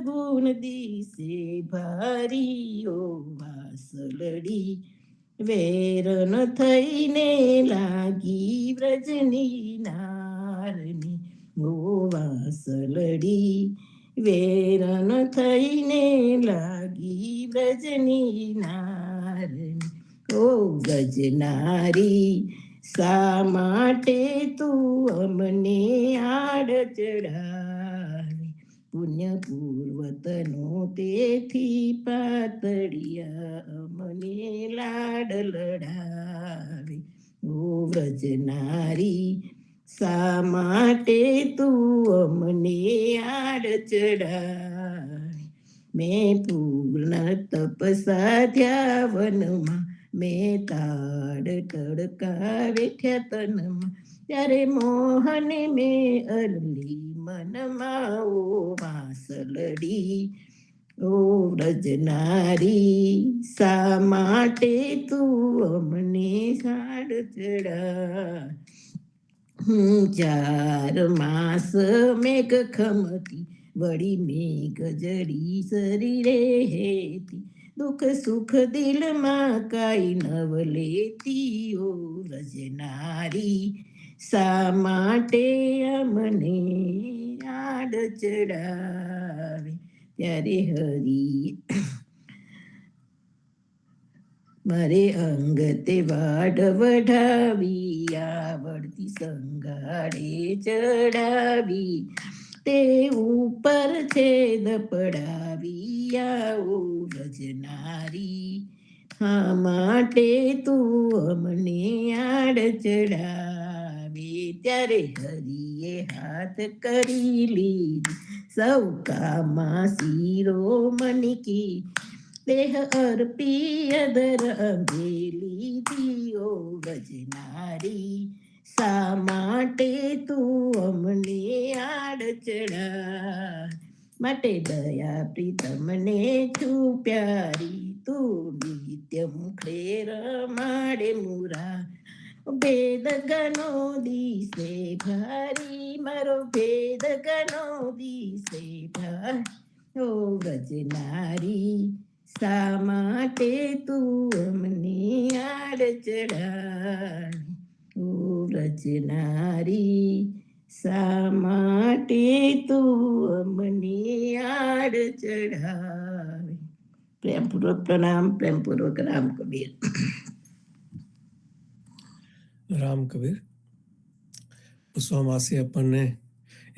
ગુણ દિશે ભારી ઓ વાસલડી વેરણ થઈને લાગી વ્રજની નારની ઓ વાસલડી વેરણ થઈને લાગી વ્રજની નારની ઓ ગજનારી શા માટે તું અમને આડ ચડાવી પુણ્ય પૂર્વતનો તેથી પાતળિયા અમને લાડ લડાવી ઓ વ્રજનારી શા માટે તું અમને આડ ચડાવી મેં પૂર્ણ તપ સાધ્યા વનમાં મેં તાડ તડકા વેઠ્યા તનમાં ત્યારે મોહને મેં અરલી મનમાં ઓ વાસલડી ઓ વ્રજનારી શા માટે તું અમને સાડ ચડા હું 4 માસ મેઘ ખમતી વળી મેઘ જડી શરીરે હેતી દુઃખ સુખ દિલમાં કાંઈ નવ લેતી ઓ વ્રજનારી શા માટે અમને આડ ચડાવે ત્યારે હરી મારે અંગતે વાડ વઢાવી આવડતી સંગાડે ચડાવી તે ઉપર છેદ પડાવી આવો વ્રજનારી હા માટે તું અમને આડ ચડાવે ત્યારે હરિએ હાથ કરી લીધી સૌ કામા શિરોમણી કી દેહ અર્પી અધર અંગે લીધી ઓ વ્રજનારી શા માટે તું અમને આડ ચડા માટે દયા પ્રીતમને તું પ્યારી તું નિત્ય મુખે રમાડે મુરા ભેદ ગનો દિશે ભારી મારો ભેદ ગનો દિશે ભારી ઓ વ્રજનારી શા માટે તું અમને આડ ચડાવી ઓ વ્રજનારી શા માટે તું અમને આડ ચઢાવે. પ્રેમપૂર્વક પ્રણામ, પ્રેમપૂર્વક રામ કબીર. રામ કબીર. પુષ્પામાસી આપણને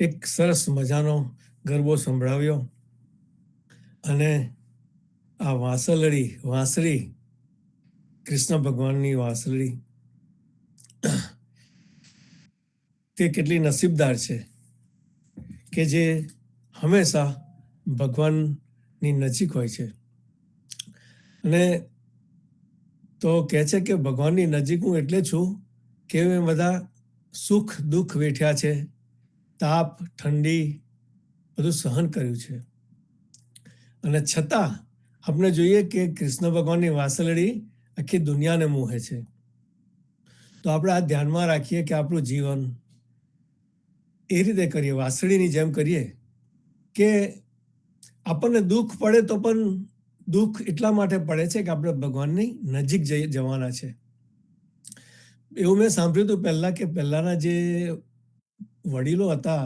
એક સરસ મજાનો ગરબો સંભળાવ્યો અને આ વાંસળી કૃષ્ણ ભગવાનની વાંસળી તે કેટલી નસીબદાર છે કે જે હંમેશા ભગવાનની નજીક હોય છે. અને તો કહે છે કે ભગવાનની નજીક હું એટલે છું કે મેં બધા સુખ દુઃખ વેઠ્યા છે, તાપ ઠંડી બધું સહન કર્યું છે. અને છતાં આપણે જોઈએ કે કૃષ્ણ ભગવાનની વાંસળી આખી દુનિયાને મોહે છે. તો આપણે આ ધ્યાનમાં રાખીએ કે આપણું જીવન એ રીતે કરીએ, વાંસળીની જેમ કરીએ કે આપણને દુઃખ પડે તો પણ દુઃખ એટલા માટે પડે છે કે આપણે ભગવાનની નજીક જવાના છે. એવું મેં સાંભળ્યું હતું પહેલા કે પહેલાના જે વડીલો હતા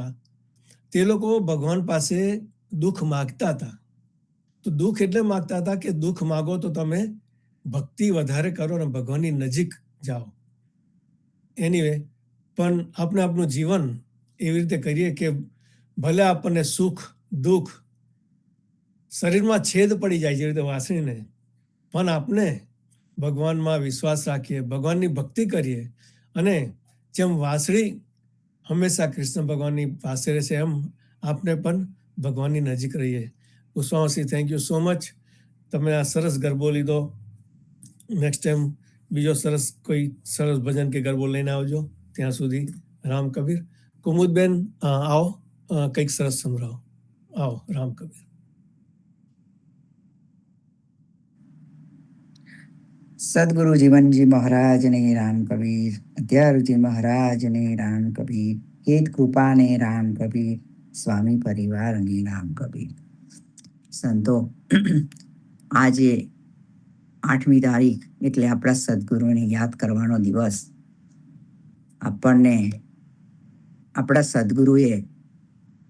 તે લોકો ભગવાન પાસે દુઃખ માગતા હતા. તો દુઃખ એટલે માગતા હતા કે દુઃખ માગો તો તમે ભક્તિ વધારે કરો અને ભગવાનની નજીક જાઓ. એનીવે, પણ આપણે આપણું જીવન એવી રીતે કરીએ કે ભલે આપણને સુખ દુઃખ શરીરમાં છેદ પડી જાય જેવી રીતે વાંસળીને, પણ આપણે ભગવાનમાં વિશ્વાસ રાખીએ, ભગવાનની ભક્તિ કરીએ અને જેમ વાંસળી હંમેશા કૃષ્ણ ભગવાનની પાસે રહેશે એમ આપણે પણ ભગવાનની નજીક રહીએ. પુષ્પામાસી, થેન્ક યુ સો મચ. તમે આ સરસ ગરબો લીધો. નેક્સ્ટ ટાઈમ બીજો સરસ કોઈ સરસ ભજન કે ગરબો લઈને આવજો. ત્યાં સુધી રામ કબીર. કુમુદબેન આવો, કંઈક સરસ સંભળાવો. આવો રામ કબીર. સદગુરુ જીવનજી મહારાજને રામ કબીર, અધ્યારુજી મહારાજને રામ કબીર, હેત કૃપાને રામ કબીર, સ્વામી પરિવારને રામ કબીર. સંતો, આજે 8મી તારીખ એટલે આપણા સદગુરુને યાદ કરવાનો દિવસ. આપણને આપણા સદગુરુએ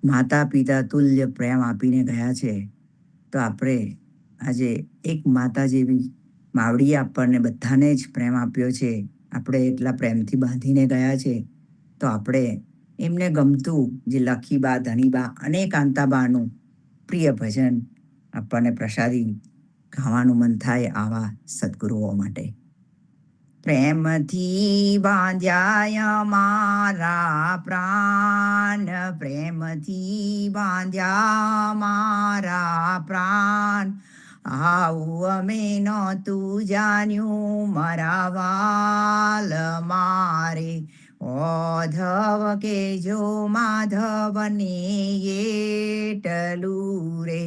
માતા પિતા તુલ્ય પ્રેમ આપીને ગયા છે. તો આપણે આજે એક માતા જેવી માવડીએ આપણને બધાને જ પ્રેમ આપ્યો છે. આપણે એટલા પ્રેમથી બાંધીને ગયા છે. તો આપણે એમને ગમતું જે લખીબા, ધનીબા અને કાંતાબાનું પ્રિય ભજન આપણને પ્રસાદી ગાવાનું મન થાય આવા સદગુરુઓ માટે. પ્રેમથી બાંધ્યા મારા પ્રાણ, પ્રેમથી બાંધ્યા મારા પ્રાણ, આવું અમે નહોતું જાણ્યું મારા વાલ મારે, ઓધવ કે જો માધવને એટલું રે,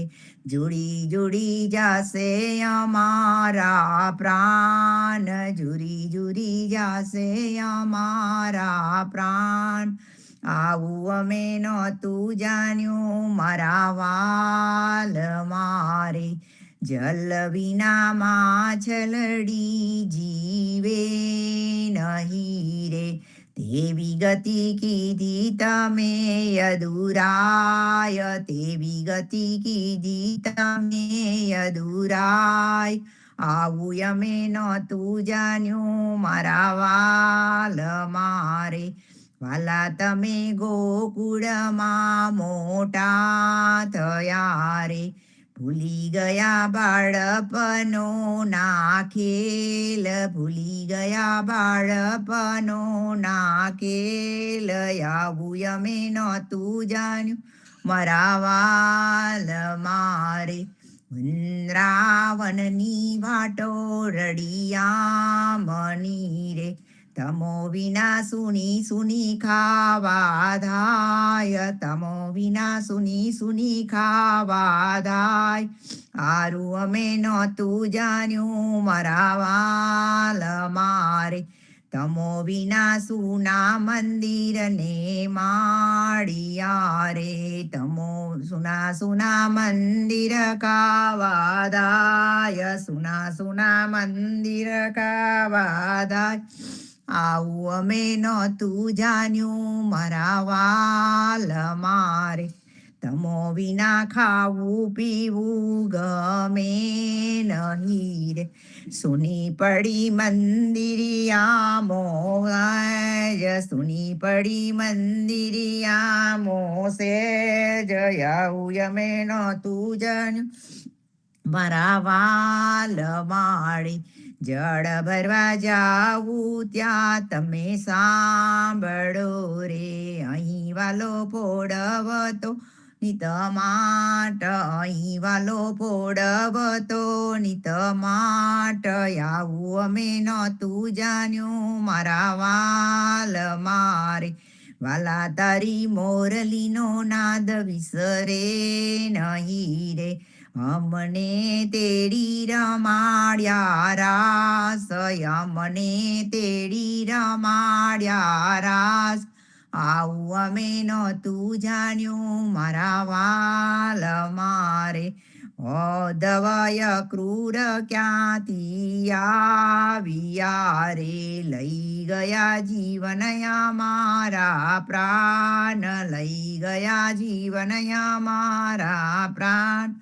જુડી જુડી જાશે અમારા પ્રાણ, જુડી જુડી જાશે અમારા પ્રાણ, આવું અમે નહોતું જાણ્યું મારા વાલ મારે, જલ વિના માછલડી જીવે નહીં રે, તેવી ગતિ કીધી તમે અધૂરાય, તેવી ગતિ કીધી તમે અધૂરાય, આવું અમે નહોતું જાણ્યું મારા વાલ મારે, વાલા તમે ગોકુળમાં મોટા થયા રે, ભૂલી ગયા બાળપનો નાખેલ, ભૂલી ગયા બાળપનો નાખેલ, આવું અમે નહોતું જાણ્યું મારા વાલ મારે, વૃંદાવનની વાટો રડિયા મની રે, તમો વિના સુની સુની ખાવા થાય, તમો વિના સુની સુની ખાવા થાય, આરું અમે નહોતું જાણ્યું મારા વાલ મારે, તમો વિના સુના મંદિર ને માળિયા રે, તમો સુના સુના મંદિર કાવા દાય, સુના સુના મંદિર કાવા દાય, આવું અમે નહોતું જાણ્યું મારા વાલ મારે, તમો વિના ખાવું પીવું ગમે નહીં રે. સુની પડી મંદિરિયામો, સુની પડી મંદિરિયામો સે જયાવું અમે નહોતું જાણ્યું મારા વાલ માળી. જળ ભરવા જાવું ત્યાં તમે સાંભળો રે, અહીં વાલો પોડવતો નિત માટ, અહીં વાલો પોડવતો નિત માટ. આવું અમે નહોતું જાણ્યું મારા વાલ મારે, વાલા તારી મોરલીનો નાદ વિસરે નહીં રે. અમને તેડી રમાડ્યા રાસ, અમને તેડી રમાડ્યા રાસ. આવું અમે નહોતું જાણ્યું મારા વાલ મારે, દવાય ક્રૂર ક્યાંથી આવ્યા રે, લઈ ગયા જીવનયા મારા પ્રાણ, લઈ ગયા જીવનયા મારા પ્રાણ.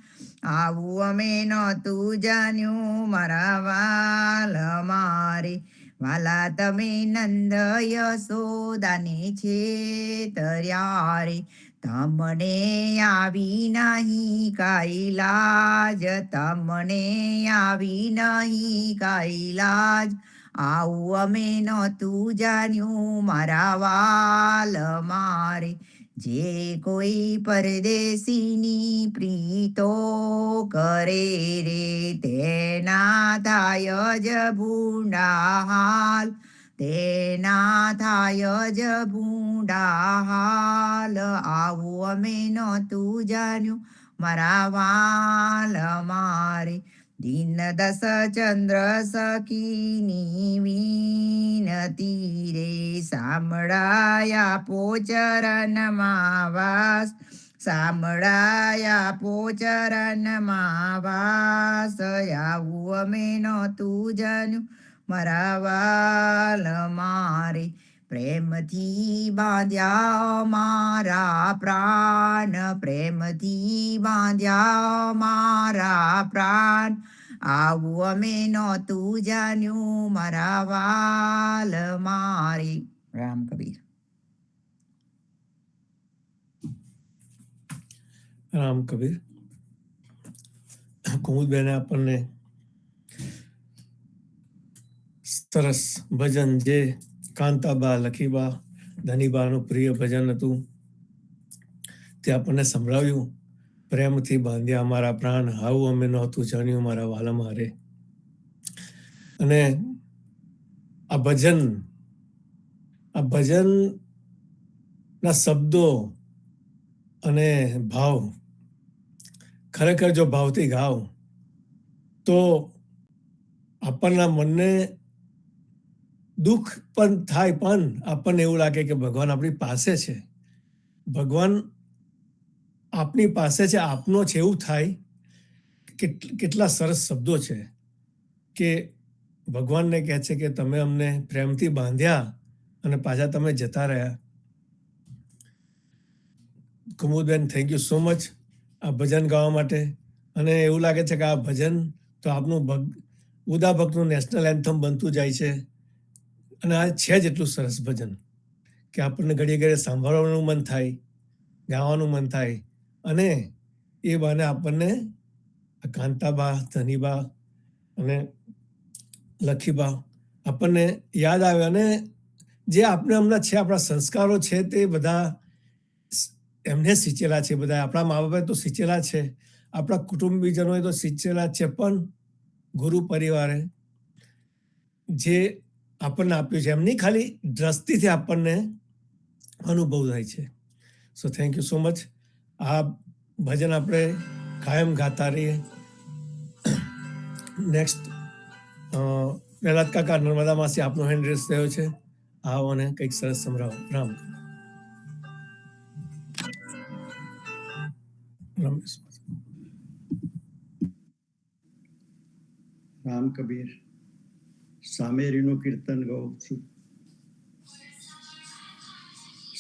આવું અમે નહોતું જાણ્યું મારા વાલ મારે, વાલા તમે નંદ યશોદાને છેતર્યા રે, તમને આવી નહીં કાંઈ લાજ, તમને આવી નહીં કાંઈ લાજ. આવું અમે નહોતું જાણ્યું મારા વાલ મારે, જે કોઈ પરદેશીની પ્રીતો કરે રે, તેના થાય જ ભૂંડા હાલ, તેના થાય જ ભૂંડા હાલ. આવું અમે નહોતું જાણ્યું મારા વાલ મારે, દિન દસ ચંદ્ર સખીની વિનતી રે, સાંભળાયા પોચરનમાં વાસ, સાંભળાયા પોચરનમાં વાસ. આવું અમે નહોતું જાણ્યું મારા વાલ મારે, પ્રેમથી બાંધ્યા મારા પ્રાણ, પ્રેમથી બાંધ્યા મારા પ્રાણ. આવું અમે નહોતું જાણ્યું મારા વાલ મારે. રામ કબીર. રામ કબીર. કુમુદબેને આપણને સરસ ભજન, જે કાંતાબા લખીબા ધનીબાનું પ્રિય ભજન હતું, તે આપણને સંભળાવ્યું. પ્રેમથી બાંધ્યા મારા પ્રાણ, આવું અમે નહોતું જાણ્યું મારા વાલા મારે. અને આ ભજન ના શબ્દો અને ભાવ, ખરેખર જો ભાવથી ગાવ તો આપણના મનને દુઃખ પણ થાય, પણ આપણને એવું લાગે કે ભગવાન આપણી પાસે છે, ભગવાન આપની પાસે છે, આપનો છે, એવું થાય. કેટલા સરસ શબ્દો છે કે ભગવાનને કહે છે કે તમે અમને પ્રેમથી બાંધ્યા અને પાછા તમે જતા રહ્યા. Kumudben, thank you so much આ ભજન ગાવા માટે. અને એવું લાગે છે કે આ ભજન તો આપનું ઉદા ભક્તનું નેશનલ એન્થમ બનતું જાય છે. અને આ છે જ એટલું સરસ ભજન કે આપણને ઘડીએ ઘડીએ સાંભળવાનું મન થાય, ગાવાનું મન થાય. અને એ બહાને આપણને કાંતાબા, ધનીબા અને લખીબા આપણને યાદ આવે. અને જે આપણે હમણાં છે, આપણા સંસ્કારો છે, તે બધા એમને સિંચેલા છે. બધા આપણા મા બાપે તો સિંચેલા છે, આપણા કુટુંબીજનોએ તો સિંચેલા છે, પણ ગુરુ પરિવારે જે આપણને આપ્યું છે એમની ખાલી દ્રષ્ટિથી આપણને અનુભવ થાય છે. સો થેન્ક યુ સો મચ. આ ભજન આપણે કાયમ ગાતા રહીએ. નેક્સ્ટ પ્રહલાદ કાકા, નર્મદા માસી, આપનો હેન્ડ રેસ થયો છે. આવો અને કંઈક સરસ સંભળાવો. રામ રામ કબીર સામેરીનું કીર્તન ગાઉં છું.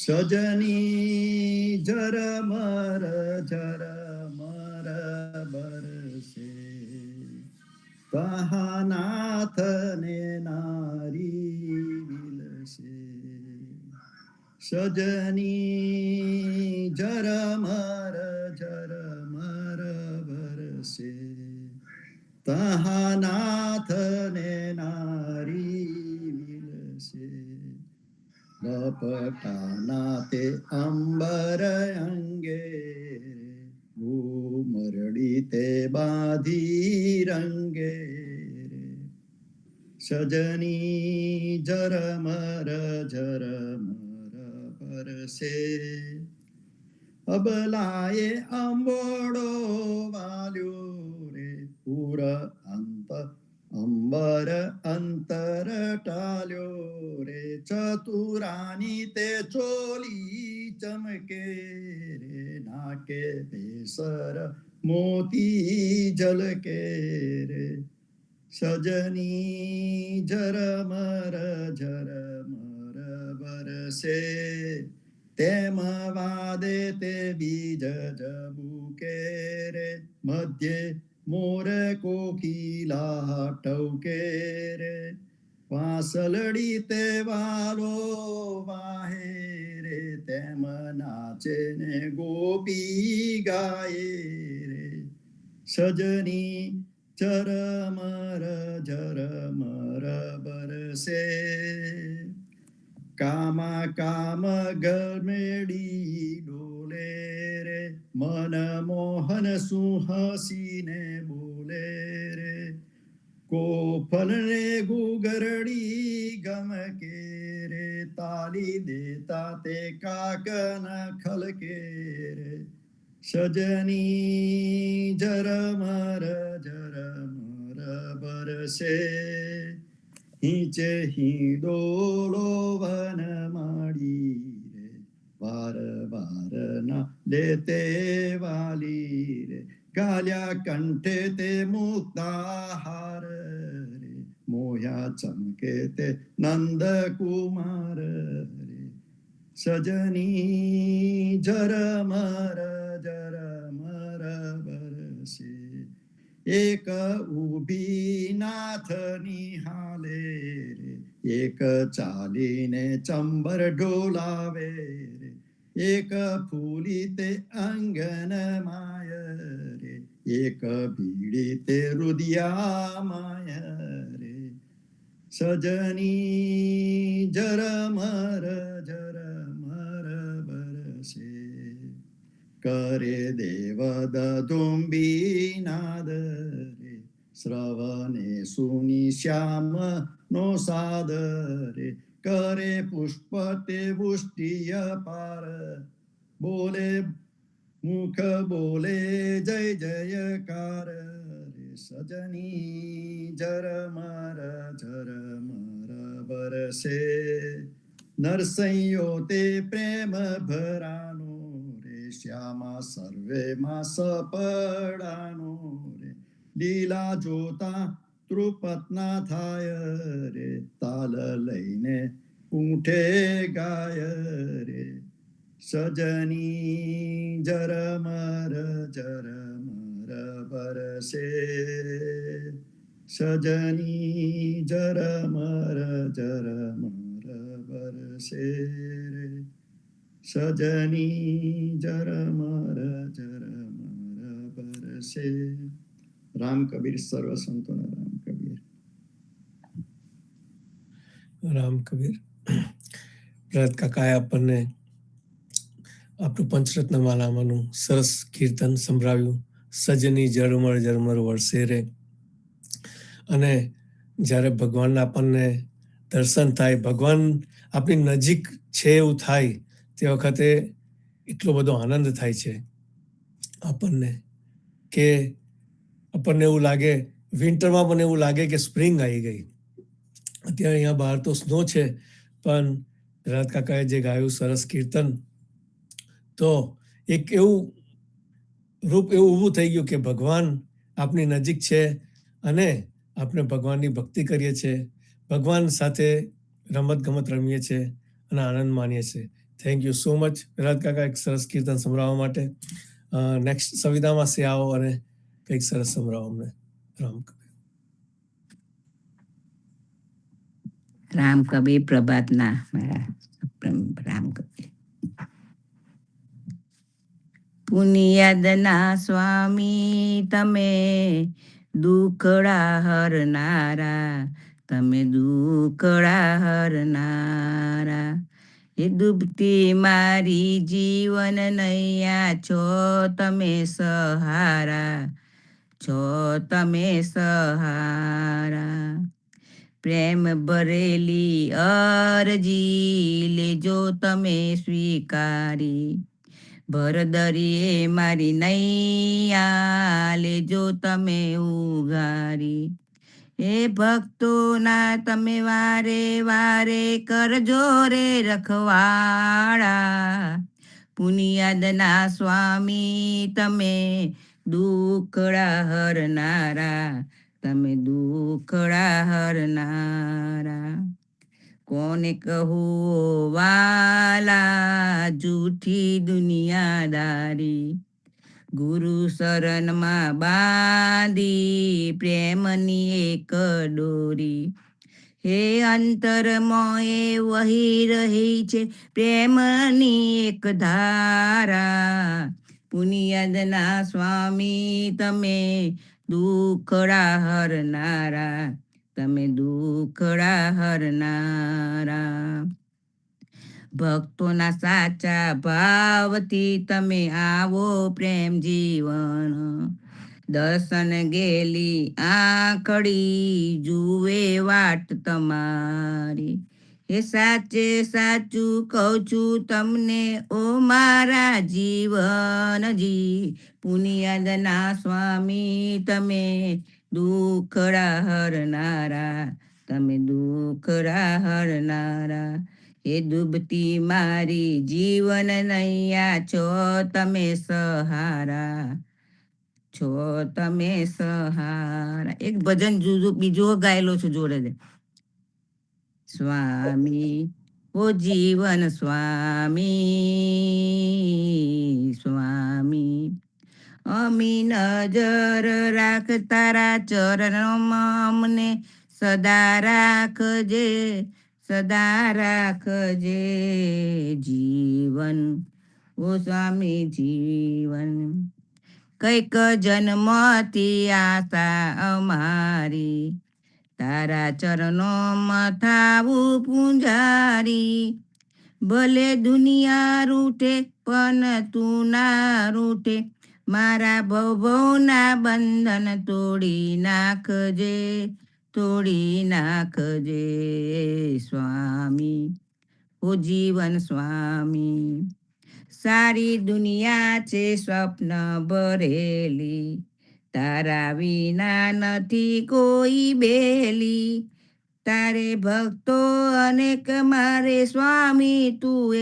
સજની ઝરમર ઝરમર બરસે તહા નાથ ને નારી વિલસે સજની ઝરમર ઝરમર બરસે તહા નાથ ને નારી વિલસે લપટાના તે અંબર અંગે ઘૂમરડી તે બાંધી રંગે સજની ઝરમર ઝરમર બરસે અબલાએ અંબોડો વાલ્યો રે પૂર અંબર અંતર ટાલ્યો રે ચતુરાની તે ચોલી ચમકે રે નાકે પેસર મોતી જલકે રે સજની ઝરમર ઝરમર બરસે તેમ વાદે તે બીજ જબુકે રે મધ્યે મોર કોકિલા ટવકે રે વાસલડી તે વાલો વાહે રે તેમ નાચે ને ગોપી ગાય રે સજની ઝરમર ઝરમર બરસે કામા કામ ગમેડી ડોલે રે મન મોહન સુહસીને બોલે રે કોફલ ને ગુગરડી ગમકે રે તાલી દેતા તે કાકન ખલકે રે સજની ઝરમર ઝરમર બરસે હિંચે હિંડોળો વન માડી રે વાર વાર ના લેતે વાલી રે ગાલ્યા કંઠે તે મુક્તાહાર રે મોયા ચમકે તે નંદ કુમાર રે સજની ઝરમર ઝરમર બરસે એક ઉભી નાથ નિહાલે રે એક ચાલીને ચંબર ઢોલાવે રે એક ફૂલી તે અંગન માય રે એક બીડી તે રુદિયામાય રે સજની ઝરમર ઝરમર બરસે કરે દેવ દુંબી નાદ રે શ્રવણે સુની શ્યામ નો સાદ રે કરે પુષ્પ તે પુષ્ટિય પાર બોલે મુખ બોલે જય જયકાર રે સજની ઝરમર ઝરમર બરસે નરસૈયો તે પ્રેમ ભરાનો શ્યામા સર્વેમાં સપડાનો રે લીલા જોતા તૃપતના થાય રે તાલ લઈને ઊંઠે ગાય રે સજની ઝરમર ઝરમર બરસે સજની ઝરમર ઝરમર બરસે રે સજની ઝરમર ઝરમર બરસે રામ કબીર સર્વ સંતોના રામ કબીર રામ કબીર. ભરત કાકાએ આપણને આપણું પંચરત્ન માલામાંનું સરસ કીર્તન સંભળાવ્યું, સજની ઝરમર ઝરમર વરસે રે. અને જ્યારે ભગવાનના આપણને દર્શન થાય, ભગવાન આપણી નજીક છે એવું થાય, તે વખતે એટલો બધો આનંદ થાય છે આપણને કે આપણને એવું લાગે, વિન્ટરમાં પણ એવું લાગે કે સ્પ્રિંગ આવી ગઈ. અત્યારે અહીંયા બહાર તો સ્નો છે, પણ ભરત કાકાએ જે ગાયું સરસ કીર્તન, તો એક એવું રૂપ એવું ઊભું થઈ ગયું કે ભગવાન આપણી નજીક છે અને આપણે ભગવાનની ભક્તિ કરીએ છીએ, ભગવાન સાથે રમત ગમત રમીએ છીએ અને આનંદ માનીએ છીએ. થેન્ક યુ સો મચ વિરાટ કાકા એક સરસ કીર્તન સંભળાવવા માટે. નેક્સ્ટ સવિતામાં સે આવો અને કંઈક સરસ સંભળાવો અમને. રામ કબીર. રામ કબીર પ્રભાતના મારા રામ કબીર. પુનિયાદના સ્વામી તમે દુખડા હરનારા, તમે દુખડા હરનારા. એ ડૂબતી મારી જીવન નૈયા છો તમે સહારા, છો તમે સહારા. પ્રેમ ભરેલી અરજી લેજો તમે સ્વીકારી, ભરદરીએ મારી નૈયા લેજો તમે ઉઘારી. એ ભક્તોના તમે વારે વારે કરજો રે રખવાળા, પુનિયાદના સ્વામી તમે દુખડા હરનારા, તમે દુખડા હરનારા. કોને કહું વાલા જૂઠી દુનિયાદારી, ગુરુ શરણમાં બાંધી પ્રેમની એક દોરી. હે અંતરમાં એ વહી રહી છે પ્રેમની એક ધારા, પુનિયાદના સ્વામી તમે દુખડા હરનારા, તમે દુખડા હરનારા. ભક્તોના સાચા ભાવથી તમે આવો પ્રેમ જીવન, દર્શન ગેલી આંખડી જુએ વાટ તમારી. એ સાચે સાચું કહું છું તમને ઓ મારા જીવનજી, પુનિયાદના સ્વામી તમે દુખડા હરનારા, તમે દુખડા હરનારા. એ ડૂબતી મારી જીવન નૈયા છો તમે સહારા, છો તમે સહારા. એક ભજન બીજો ગાયેલો છું જોડે. સ્વામી ઓ જીવન સ્વામી, સ્વામી અમી નજર રાખ તારા ચરણોમાં અમને સદા રાખજે, સદા રાખજે. જીવન ઓ સ્વામી જીવન, કઈક જન્મથી આશા અમારી, તારા ચરણોમાં થાવું પૂંજારી. ભલે દુનિયા રૂઠે પણ તું ના રૂઠે, મારા ભવના બંધન તોડી નાખજે, તોડી નાખજે. સ્વામી ઓ જીવન સ્વામી, સારી દુનિયા છે સ્વપ્ન ભરેલી, તારા વિના નથી કોઈ બેલી. તારે ભક્તો અનેક મારે સ્વામી તું એ,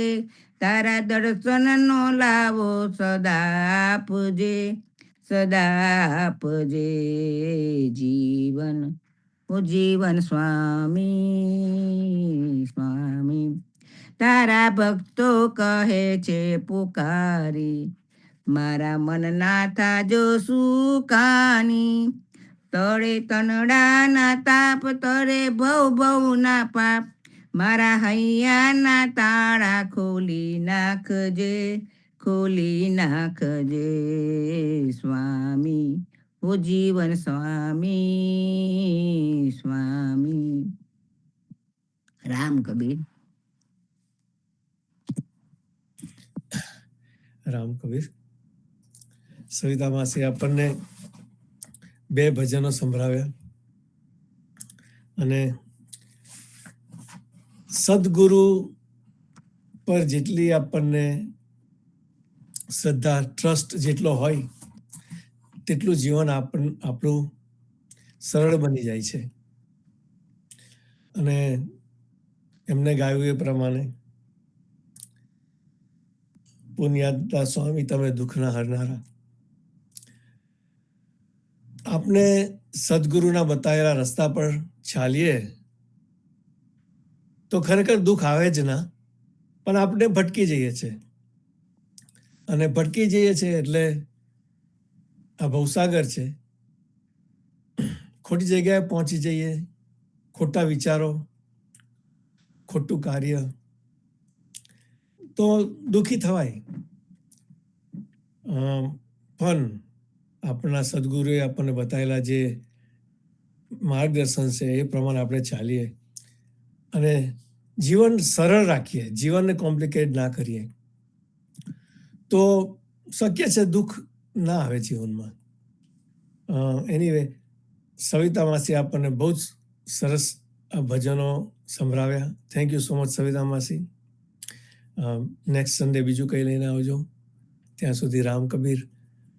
તારા દર્શનનો લાવો સદા આપજે, સદા આપજે. જીવન ઓ જીવન સ્વામી, સ્વામી તારા ભક્તો કહે છે પુકારી, મારા મનના થાજો સુકાની. તળે તનડાના તાપ તરે ભવના પાપ, મારા હૈયાના તાળા ખોલી નાખજે, ખોલી નાખજે. સ્વામી ઓ જીવન સ્વામી, સ્વામી. રામ કબીર. રામ કબીર. સવિતા માસી આપણને 2 ભજનો સંભળાવ્યા અને સદગુરુ પર જેટલી આપણને શ્રદ્ધા ટ્રસ્ટ જેટલો હોય તેટલું જીવન આપણું સરળ બની જાય છે. અને એમને ગાયું એ પ્રમાણે પુનિયાદના સ્વામી તમે દુઃખના હરનારા. આપણે સદગુરુના બતાવેલા રસ્તા પર ચાલીએ તો ખરેખર દુઃખ આવે જ ના, પણ આપણે ભટકી જઈએ છીએ, અને ભટકી જઈએ છીએ એટલે આ ભવસાગર છે, ખોટી જગ્યાએ પહોંચી જઈએ, ખોટા વિચારો, ખોટું કાર્ય, તો દુઃખી થવાય. પણ આપણા સદગુરુએ આપણને બતાવેલા જે માર્ગદર્શન છે એ પ્રમાણે આપણે ચાલીએ અને જીવન સરળ રાખીએ, જીવનને કોમ્પ્લિકેટ ના કરીએ, તો શક્ય છે દુઃખ ના આવે જીવનમાં. એનીવે, સવિતા માસી આપણને બહુ જ સરસ ભજનો સંભળાવ્યા. Thank you so much Savita માસી. નેક્સ્ટ સન્ડે બીજું કંઈ લઈને આવજો. ત્યાં સુધી રામ કબીર.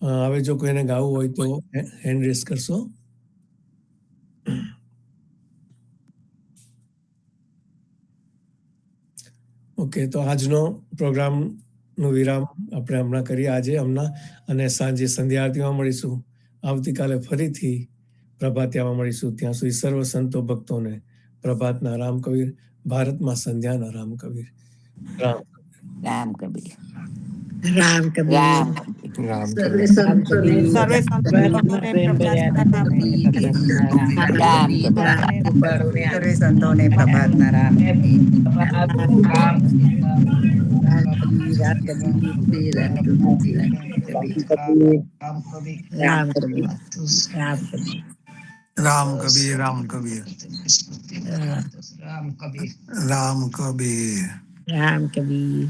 હવે જો કોઈને ગાવું હોય તો હેન્ડ રેસ કરશો. ઓકે, તો આજનો પ્રોગ્રામનું વિરામ આપણે હમણાં કરીએ, આજે હમણાં, અને સાંજે સંધ્યા આરતીમાં મળીશું. આવતીકાલે ફરીથી પ્રભાતિયામાં મળીશું. ત્યાં સુધી સર્વ સંતો ભક્તોને પ્રભાતના રામ કબીર, ભારતમાં સંધ્યાના રામ કબીર. રામ કબીર. રામ કબીર. રામ રામ સર્વે કબીર. સંતોને સર્વે સંતોને પ્રભાતના રામ કબીર. સર્વે સંતોને પ્રભાતના રામ કબીર. રામ કબીર. રામ કબીર, રામ કબીર, રામ કબીર, રામ કબીર. રામ કબીર.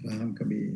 રામ કબીર.